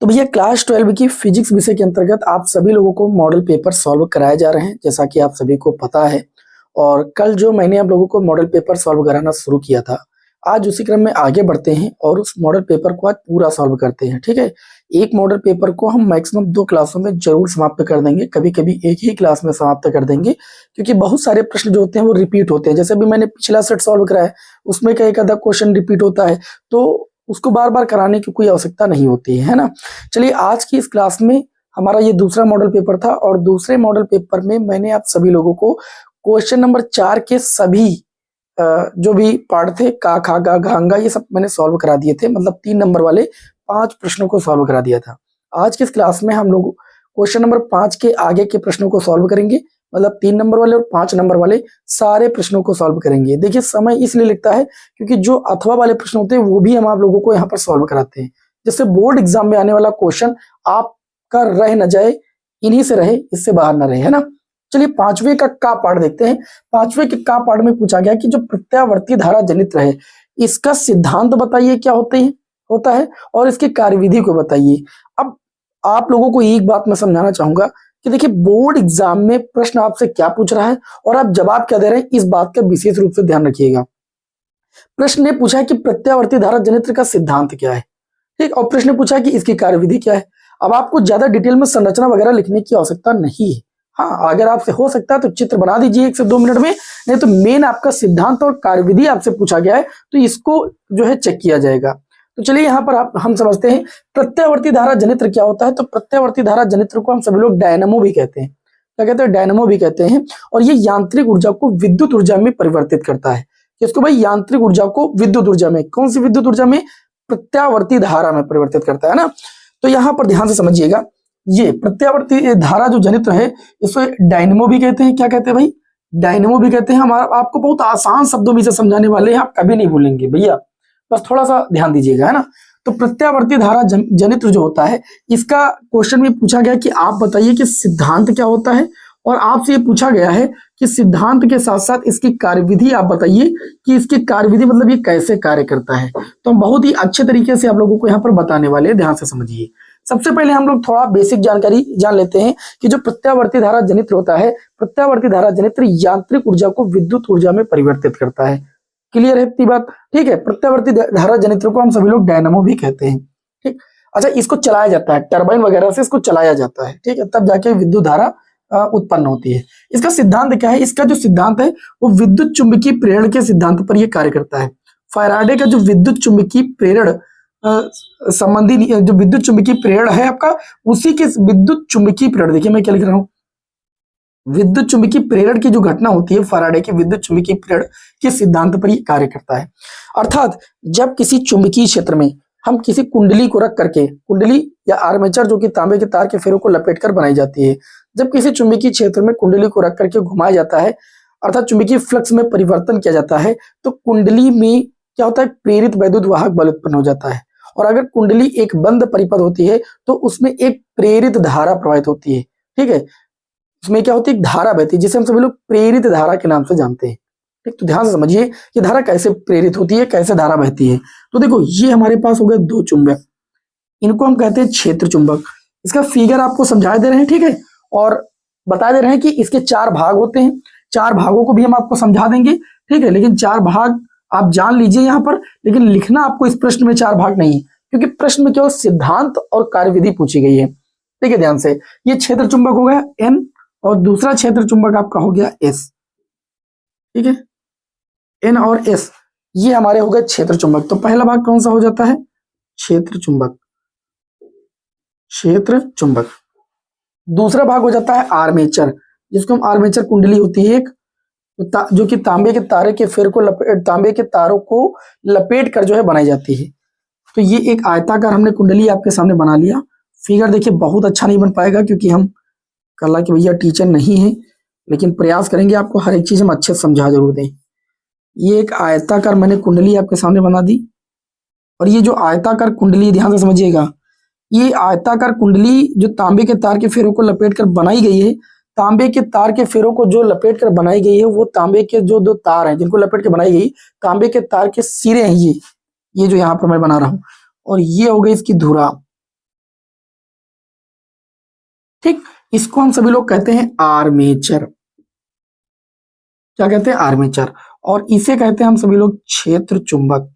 तो भैया क्लास 12 की फिजिक्स विषय के अंतर्गत आप सभी लोगों को मॉडल पेपर सॉल्व कराए जा रहे हैं, जैसा कि आप सभी को पता है। और कल जो मैंने आप लोगों को मॉडल पेपर सॉल्व कराना शुरू किया था, आज उसी क्रम में आगे बढ़ते हैं और उस मॉडल पेपर को आज पूरा सॉल्व करते हैं। ठीक है, एक मॉडल पेपर को हम मैक्सिमम 2 क्लासों में जरूर समाप्त कर देंगे, कभी कभी एक ही क्लास में समाप्त कर देंगे, क्योंकि बहुत सारे प्रश्न जो होते हैं वो रिपीट होते हैं। जैसे अभी मैंने पिछला सेट सॉल्व कराया, उसमें का एक आधा क्वेश्चन रिपीट होता है, तो उसको बार बार कराने की कोई आवश्यकता नहीं होती है ना। चलिए, आज की इस क्लास में हमारा ये दूसरा मॉडल पेपर था और दूसरे मॉडल पेपर में मैंने आप सभी लोगों को क्वेश्चन नंबर 4 के सभी जो भी पार्ट थे, का खा गा घा अंगा, ये सब मैंने सॉल्व करा दिए थे। मतलब 3 नंबर वाले 5 प्रश्नों को सॉल्व करा दिया था। आज की इस क्लास में हम लोग क्वेश्चन नंबर 5 के आगे के प्रश्नों को सॉल्व करेंगे। मतलब 3 नंबर वाले और 5 नंबर वाले सारे प्रश्नों को सॉल्व करेंगे। देखिए, समय इसलिए लगता है क्योंकि जो अथवा वाले प्रश्न होते हैं वो भी हम आप लोगों को यहाँ पर सॉल्व कराते हैं, जिससे बोर्ड एग्जाम में आने वाला क्वेश्चन आपका रह न जाए, इन्हीं से रहे, इससे बाहर न रहे, है ना। चलिए, 5वें का पार्ट देखते हैं। 5वें के का पार्ट में पूछा गया कि जो प्रत्यावर्ती धारा जनित्र है, इसका सिद्धांत बताइए क्या होता है और इसकी कार्यविधि को बताइए। अब आप लोगों को एक बात मैं समझाना चाहूंगा कि देखिए, बोर्ड एग्जाम में प्रश्न आपसे क्या पूछ रहा है और आप जवाब क्या दे रहे हैं, इस बात का विशेष रूप से ध्यान रखिएगा। प्रश्न ने पूछा है कि प्रत्यावर्ती धारा जनित्र का सिद्धांत क्या है, ठीक, और प्रश्न ने पूछा है कि इसकी कार्यविधि क्या है। अब आपको ज्यादा डिटेल में संरचना वगैरह लिखने की आवश्यकता नहीं है। हाँ, अगर आपसे हो सकता है तो चित्र बना दीजिए 1 से 2 मिनट में, नहीं तो मेन आपका सिद्धांत और कार्यविधि आपसे पूछा गया है, तो इसको जो है चेक किया जाएगा। तो चलिए, यहाँ पर हम समझते हैं प्रत्यावर्ती धारा जनित्र क्या होता है। तो प्रत्यावर्ती धारा जनित्र को हम सभी लोग डायनामो भी कहते हैं। क्या कहते हैं? डायनामो भी कहते हैं। और ये यांत्रिक ऊर्जा को विद्युत ऊर्जा में परिवर्तित करता है। किसको भाई? यांत्रिक ऊर्जा को विद्युत ऊर्जा में। कौन सी विद्युत ऊर्जा में? प्रत्यावर्ती धारा में परिवर्तित करता है ना। तो यहाँ पर ध्यान से समझिएगा, ये प्रत्यावर्ती धारा जो जनित्र है, इसको डायनेमो भी कहते हैं। क्या कहते हैं भाई? डायनेमो भी कहते हैं। हम आपको बहुत आसान शब्दों में से समझाने वाले हैं, आप कभी नहीं भूलेंगे भैया, बस थोड़ा सा ध्यान दीजिएगा, है ना। तो प्रत्यावर्ती धारा जनित्र जो होता है, इसका क्वेश्चन में पूछा गया कि आप बताइए कि सिद्धांत क्या होता है, और आपसे ये पूछा गया है कि सिद्धांत के साथ साथ इसकी कार्यविधि आप बताइए कि इसकी कार्यविधि मतलब ये कैसे कार्य करता है। तो हम बहुत ही अच्छे तरीके से आप लोगों को यहाँ पर बताने वाले हैं, ध्यान से समझिए। सबसे पहले हम लोग थोड़ा बेसिक जानकारी जान लेते हैं कि जो प्रत्यावर्ती धारा जनित्र होता है, प्रत्यावर्ती धारा जनित्र यांत्रिक ऊर्जा को विद्युत ऊर्जा में परिवर्तित करता है। क्लियर है इतनी बात? ठीक है। प्रत्यावर्ती धारा जनित्र को हम सभी लोग डायनामो भी कहते हैं। ठीक, अच्छा, इसको चलाया जाता है, टरबाइन वगैरह से इसको चलाया जाता है, ठीक है, तब जाके विद्युत धारा उत्पन्न होती है। इसका सिद्धांत क्या है? इसका जो सिद्धांत है वो विद्युत चुंबकीय प्रेरण के सिद्धांत पर यह कार्य करता है। फैराडे का जो विद्युत चुंबकीय प्रेरण संबंधी जो विद्युत चुंबकीय प्रेरण है आपका, उसी के विद्युत चुंबकीय प्रेरण, देखिए मैं क्या लिख रहा हूं, विद्युत चुंबकीय प्रेरण की जो घटना होती है, फैराडे के विद्युत चुंबकीय प्रेरण के सिद्धांत पर यह कार्य करता है। अर्थात जब किसी चुंबकीय क्षेत्र में हम किसी कुंडली को रख करके, कुंडली या आर्मेचर जो कि तांबे के तार के फेरों को लपेटकर बनाई जाती है, जब किसी चुंबकीय क्षेत्र में कुंडली को रख करके घुमाया जाता है, अर्थात चुंबकीय फ्लक्स में परिवर्तन किया जाता है, तो कुंडली में क्या होता है? प्रेरित वैद्युत वाहक बल उत्पन्न हो जाता है। और अगर कुंडली एक बंद परिपथ होती है तो उसमें एक प्रेरित धारा प्रवाहित होती है। ठीक है, उसमें क्या होती है? एक धारा बहती है, जिसे हम सभी लोग प्रेरित धारा के नाम से जानते हैं। ठीक, तो ध्यान से समझिए कि धारा कैसे प्रेरित होती है, कैसे धारा बहती है। तो देखो, ये हमारे पास हो गए 2 चुंबक, इनको हम कहते हैं क्षेत्र चुंबक। इसका फिगर आपको समझा दे रहे हैं, ठीक है, और बता दे रहे हैं कि इसके 4 भाग होते हैं। 4 भागों को भी हम आपको समझा देंगे, ठीक है, लेकिन 4 भाग आप जान लीजिए यहाँ पर, लेकिन लिखना आपको इस प्रश्न में 4 भाग नहीं, क्योंकि प्रश्न में केवल सिद्धांत और कार्यविधि पूछी गई है। ठीक है, ध्यान से। ये क्षेत्र चुंबक हो गया N और दूसरा क्षेत्र चुंबक आपका हो गया S। ठीक है, N और S ये हमारे हो गए क्षेत्र चुंबक। तो पहला भाग कौन सा हो जाता है? क्षेत्र चुंबक, क्षेत्र चुंबक। दूसरा भाग हो जाता है आर्मेचर, जिसको हम आर्मेचर कुंडली होती है एक, जो कि तांबे के तारे के फेर को तांबे के तारों को लपेट कर जो है बनाई जाती है। तो ये एक आयताकार हमने कुंडली आपके सामने बना लिया। फिगर देखिए बहुत अच्छा नहीं बन पाएगा क्योंकि हम कला के भैया टीचर नहीं है, लेकिन प्रयास करेंगे आपको हर एक चीज हम अच्छे से समझा जरूर दें। ये एक आयताकार मैंने कुंडली आपके सामने बना दी, और ये जो आयताकार कुंडली, ध्यान से समझिएगा, ये आयताकार कुंडली जो तांबे के तार के फेरों को लपेटकर बनाई गई है, तांबे के तार के फेरों को जो लपेट कर बनाई गई है, वो तांबे के जो 2 तार हैं जिनको लपेट के बनाई गई, तांबे के तार के सिरे हैं ये जो यहाँ पर मैं बना रहा हूं, और ये हो गई इसकी धुरा। ठीक, इसको हम सभी लोग कहते हैं आर्मेचर। क्या कहते हैं? आर्मेचर। और इसे कहते हैं हम सभी लोग क्षेत्र चुंबक।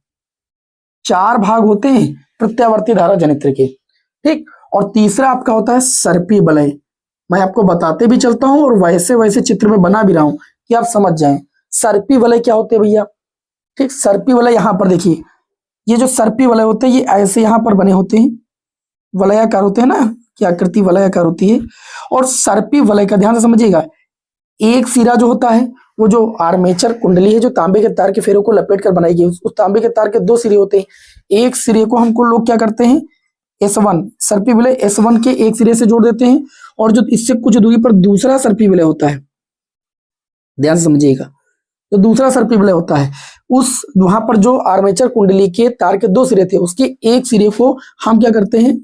चार भाग होते हैं प्रत्यावर्ती धारा जनित्र के। ठीक, और तीसरा आपका होता है सर्पी वलय। मैं आपको बताते भी चलता हूं और वैसे वैसे चित्र में बना भी रहा हूं कि आप समझ जाएं। सर्पी वलय क्या होते हैं भैया? ठीक, सर्पी वलय यहां पर देखिए, ये जो सर्पी वलय होते हैं ये ऐसे यहां पर बने होते हैं, वलयाकार होते हैं ना, की आकृति वलयाकार होती है। और सर्पी वलय का ध्यान से समझिएगा, एक सिरा जो होता है वो जो आर्मेचर कुंडली है जो तांबे के तार के फेरों को लपेट कर बनाई गई, उस तांबे के तार के दो सिरे होते हैं। एक सिरे को हमको लोग क्या करते हैं, S1 सर्पी विलय S1 के एक सिरे से जोड़ देते हैं, और जो इससे कुछ दूरी पर दूसरा सर्पी विलय होता है, ध्यान से समझिएगा, जो दूसरा सर्पी विलय होता है उस वहां पर जो आर्मेचर कुंडली के तार के दो सिरे थे उसके एक सिरे को हम क्या करते हैं,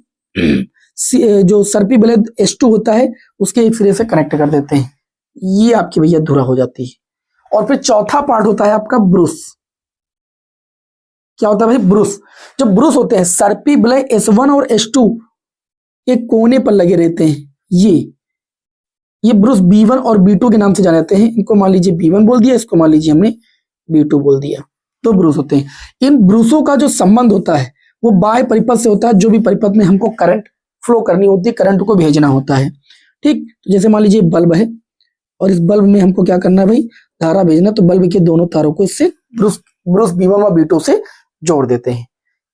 जो सर्पी विलय S2 होता है उसके एक सिरे से कनेक्ट कर देते हैं। ये आपकी भैया धुरा हो जाती है। और फिर चौथा पार्ट होता है आपका ब्रूस। क्या होता है भाई? ब्रूस। जो ब्रूस होते हैं सर्पी विलय S1 और S2 के कोने पर लगे रहते हैं, ये ब्रूस B1 और B2 के नाम से जाने जाते हैं। इनको मान लीजिए B1 बोल दिया, इसको मान लीजिए हमने B2 बोल दिया, तो ब्रूस होते हैं। इन ब्रूसों का जो संबंध होता है वो बाह्य परिपथ से होता है, जो भी परिपथ में हमको करंट फ्लो करनी होती है, करंट को भेजना होता है। ठीक, तो जैसे मान लीजिए बल्ब है और इस बल्ब में हमको क्या करना है भाई, धारा भेजना, तो बल्ब के दोनों तारों को इससे ब्रूस B1 और B2 से जोड़ देते हैं।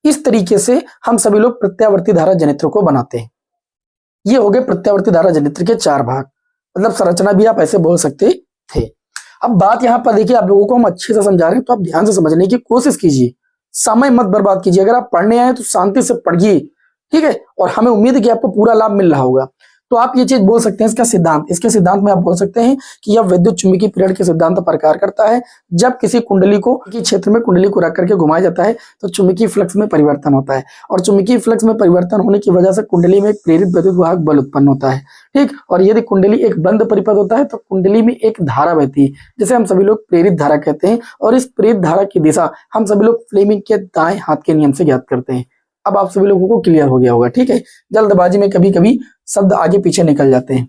इस तरीके से हम सभी लोग प्रत्यावर्ती धारा जनित्र को बनाते हैं। ये हो गए प्रत्यावर्ती धारा जनित्र के चार भाग, मतलब संरचना भी आप ऐसे बोल सकते थे। अब बात यहाँ पर देखिए, आप लोगों को हम अच्छे से समझा रहे हैं तो आप ध्यान से समझने की कोशिश कीजिए, समय मत बर्बाद कीजिए। अगर आप पढ़ने आए तो शांति से पढ़िए, ठीक है, और हमें उम्मीद है कि आपको पूरा लाभ मिल रहा होगा। तो आप ये चीज बोल सकते हैं, इसका सिद्धांत, इसके सिद्धांत में आप बोल सकते हैं कि यह विद्युत चुंबकीय प्रेरण के सिद्धांत पर कार्य करता है। जब किसी कुंडली को क्षेत्र में कुंडली को रख करके घुमाया जाता है तो चुंबकीय फ्लक्स में परिवर्तन होता है, और चुंबकीय फ्लक्स में परिवर्तन होने की वजह से कुंडली में एक प्रेरित विद्युत वाहक बल उत्पन्न होता है। ठीक, और यदि कुंडली एक बंद परिपथ होता है तो कुंडली में एक धारा बहती है, जिसे हम सभी लोग प्रेरित धारा कहते हैं, और इस प्रेरित धारा की दिशा हम सभी लोग फ्लेमिंग के दाएं हाथ के नियम से ज्ञात करते हैं। अब आप सभी लोगों को क्लियर हो गया होगा, ठीक है। जल्दबाजी में कभी कभी शब्द आगे पीछे निकल जाते हैं।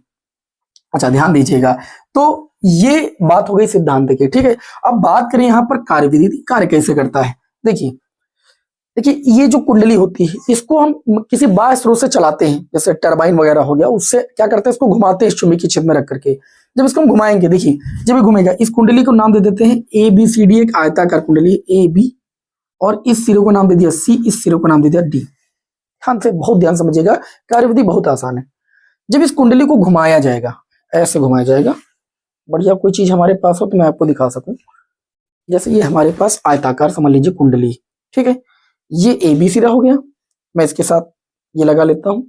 अच्छा, ध्यान दीजिएगा। तो ये बात हो गई सिद्धांत की, ठीक है। अब बात करें यहाँ पर कार्यविधि, कार्य कैसे करता है। देखिए ये जो कुंडली होती है इसको हम किसी बाह्य स्रोत से चलाते हैं, जैसे टरबाइन वगैरह हो गया, उससे क्या करते हैं, इसको घुमाते हैं इस चुंबकीय क्षेत्र में रख करके। जब इसको हम घुमाएंगे, देखिए जब ये घूमेगा, इस कुंडली को नाम दे देते हैं ABCD, एक आयताकार कुंडली AB, और इस सिरे को नाम दे दिया C, इस सिरे को नाम दे दिया D। ध्यान से, बहुत ध्यान समझिएगा, कार्यविधि बहुत आसान है। जब इस कुंडली को घुमाया जाएगा, ऐसे घुमाया जाएगा, बढ़िया कोई चीज हमारे पास हो तो मैं आपको दिखा सकूं। जैसे ये हमारे पास आयताकार समझ लीजिए कुंडली, ठीक है, ये AB सिरा हो गया, मैं इसके साथ ये लगा लेता हूं,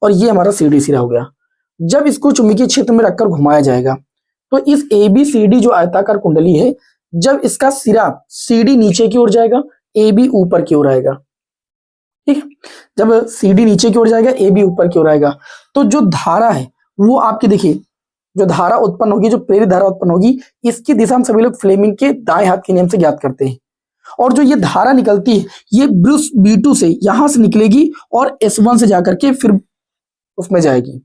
और ये हमारा CD सिरा हो गया। जब इसको चुंबकीय क्षेत्र में रखकर घुमाया जाएगा तो इस ABCD जो आयताकार कुंडली है, जब इसका सिरा CD नीचे की ओर जाएगा, AB ऊपर की ओर आएगा, ठीक है। जब CD नीचे की ओर जाएगा, AB ऊपर की ओर आएगा, तो जो धारा है वो आपकी, देखिए जो धारा उत्पन्न होगी, जो प्रेरित धारा उत्पन्न होगी, इसकी दिशा हम सभी लोग फ्लेमिंग के दाएं हाथ के नियम से ज्ञात करते हैं। और जो ये धारा निकलती है ये ब्रूस B2 से यहां से निकलेगी और S1 से जाकर के फिर उसमें जाएगी।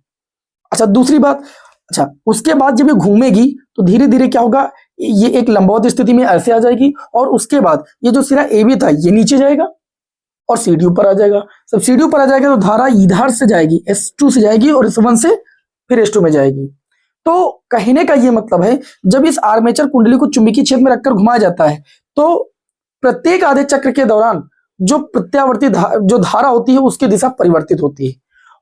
अच्छा, दूसरी बात, अच्छा उसके बाद जब ये घूमेगी तो धीरे धीरे क्या होगा, ये एक लंबवत स्थिति में ऐसे आ जाएगी, और उसके बाद ये जो सिरा AB था ये नीचे जाएगा और CD ऊपर आ जाएगा। जब CD ऊपर आ जाएगा तो धारा इधर से जाएगी, S2 से जाएगी, और S1 से फिर S2 में जाएगी। तो कहने का ये मतलब है, जब इस आर्मेचर कुंडली को चुंबकीय क्षेत्र में रखकर घुमाया जाता है तो प्रत्येक आधे चक्र के दौरान जो प्रत्यावर्ती जो धारा होती है उसकी दिशा परिवर्तित होती है,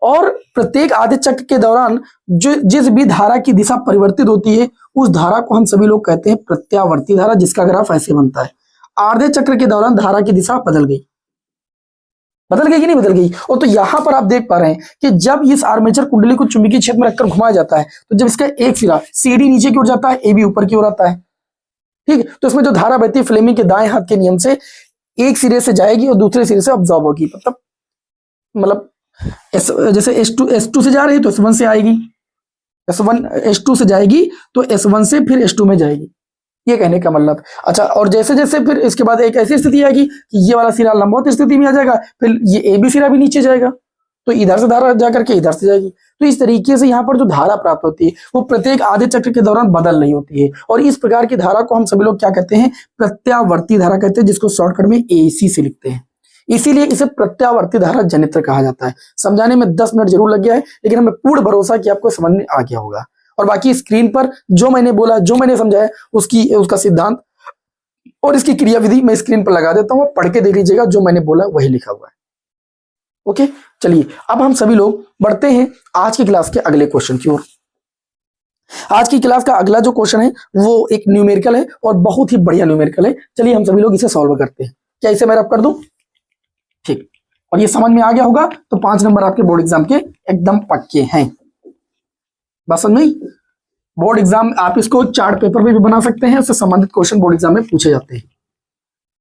और प्रत्येक आधे चक्र के दौरान जो जिस भी धारा की दिशा परिवर्तित होती है उस धारा को हम सभी लोग कहते हैं प्रत्यावर्ती धारा, जिसका ग्राफ ऐसे बनता है। आधे चक्र के दौरान धारा की दिशा बदल गई कि नहीं बदल गई। और तो यहां पर आप देख पा रहे हैं कि जब इस आर्मेचर कुंडली को चुंबकीय क्षेत्र में रखकर घुमाया जाता है तो जब इसका एक सिरा CD नीचे की ओर जाता है, AB ऊपर की ओर आता है, ठीक है। तो इसमें जो धारा बहती है फ्लेमिंग के दाएं हाथ के नियम से एक सिरे से जाएगी और दूसरे सिरे से अब्सॉर्ब होगी, मतलब जैसे S2 से जा रही है तो S1 से आएगी, S2 से जाएगी तो S1 से फिर S2 में जाएगी, ये कहने का मतलब। अच्छा, और जैसे जैसे फिर इसके बाद एक ऐसी स्थिति आएगी कि ये वाला सिरा लंबवत स्थिति में आ जाएगा, फिर ये AB सिरा भी नीचे जाएगा, तो इधर से धारा जा करके इधर से जाएगी। तो इस तरीके से यहाँ पर जो धारा प्राप्त होती है वो प्रत्येक आधे चक्र के दौरान बदल रही होती है, और इस प्रकार की धारा को हम सभी लोग क्या कहते हैं, प्रत्यावर्ती धारा कहते हैं, जिसको शॉर्टकट में एसी से लिखते हैं। इसीलिए इसे प्रत्यावर्ती धारा जनित्र कहा जाता है। समझाने में 10 मिनट जरूर लग गया है, लेकिन हमें पूर्ण भरोसा कि आपको समझ में आ गया होगा। और बाकी स्क्रीन पर जो मैंने बोला, जो मैंने समझाया, उसका सिद्धांत और इसकी क्रियाविधि मैं स्क्रीन पर लगा देता हूं, पढ़ के देख लीजिएगा, जो मैंने बोला वही लिखा हुआ है। ओके, चलिए अब हम सभी लोग बढ़ते हैं आज की क्लास के अगले क्वेश्चन की ओर। आज की क्लास का अगला जो क्वेश्चन है वो एक न्यूमेरिकल है और बहुत ही बढ़िया न्यूमेरिकल है। चलिए हम सभी लोग इसे सॉल्व करते हैं। क्या इसे मैं रब कर दूं? ठीक, और ये समझ में आ गया होगा तो 5 नंबर आपके बोर्ड एग्जाम के एकदम पक्के हैं। बस समझ में, बोर्ड एग्जाम आप इसको चार्ट पेपर पे भी बना सकते हैं, उससे संबंधित क्वेश्चन बोर्ड एग्जाम में पूछे जाते हैं।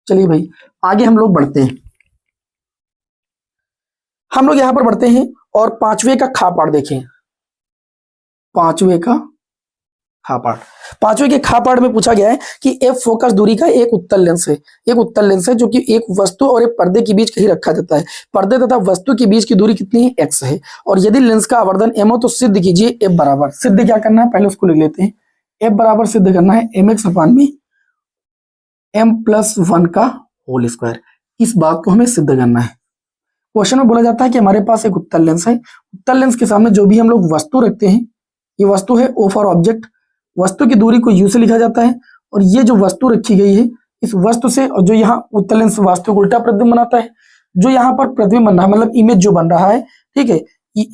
चलिए भाई आगे हम लोग बढ़ते हैं। हम लोग यहां पर बढ़ते हैं और 5वें का खा पाठ देखें। 5वें का खा पाठ, 5वें के खा पाठ में पूछा गया है कि एफ फोकस दूरी का एक उत्तल लेंस है। एक उत्तल लेंस है जो कि एक वस्तु और एक पर्दे के बीच कहीं रखा जाता है। पर्दे तथा वस्तु के बीच की दूरी कितनी है? एक्स है। और यदि लेंस का आवर्धन एम हो तो सिद्ध कीजिए एफ बराबर, सिद्ध क्या करना है पहले उसको लिख लेते हैं। एफ बराबर सिद्ध करना है एम एक्स अपान में m+1 का होल स्क्वायर। इस बात को हमें सिद्ध करना है। क्वेश्चन में बोला जाता है कि हमारे पास एक उत्तल लेंस है। उत्तल लेंस के सामने जो भी हम लोग वस्तु रखते हैं, ये वस्तु है ओ फॉर ऑब्जेक्ट। वस्तु की दूरी को यू से लिखा जाता है, और ये जो वस्तु रखी गई है इस वस्तु से, और जो यहाँ उत्तल लेंस वास्तु को उल्टा प्रतिबिंब बनाता है, जो यहाँ पर प्रतिबिंब बन रहा है मतलब इमेज जो बन रहा है, ठीक है,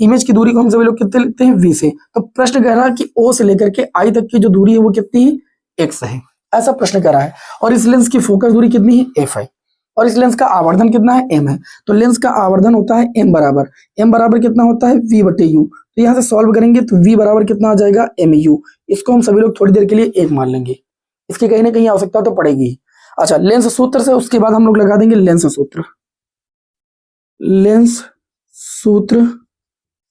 इमेज की दूरी को हम सभी लोग कितने लिखते हैं? v से। तो प्रश्न कह रहा है कि o से लेकर के i तक की जो दूरी है वो कितनी है? x है। ऐसा प्रश्न कर रहा है। और इस लेंस की फोकस दूरी कितनी है? f है। और इस लेंस का आवर्धन कितना है? m है। तो लेंस का आवर्धन होता है m बराबर कितना होता है? v/u। तो यहाँ से सॉल्व करेंगे तो v बराबर कितना आ जाएगा? mu। इसको हम सभी लोग थोड़ी देर के लिए 1 मान लेंगे, इसकी कहीं ना कहीं आवश्यकता तो पड़ेगी। अच्छा, लेंस सूत्र से उसके बाद हम लोग लगा देंगे लेंस सूत्र। लेंस सूत्र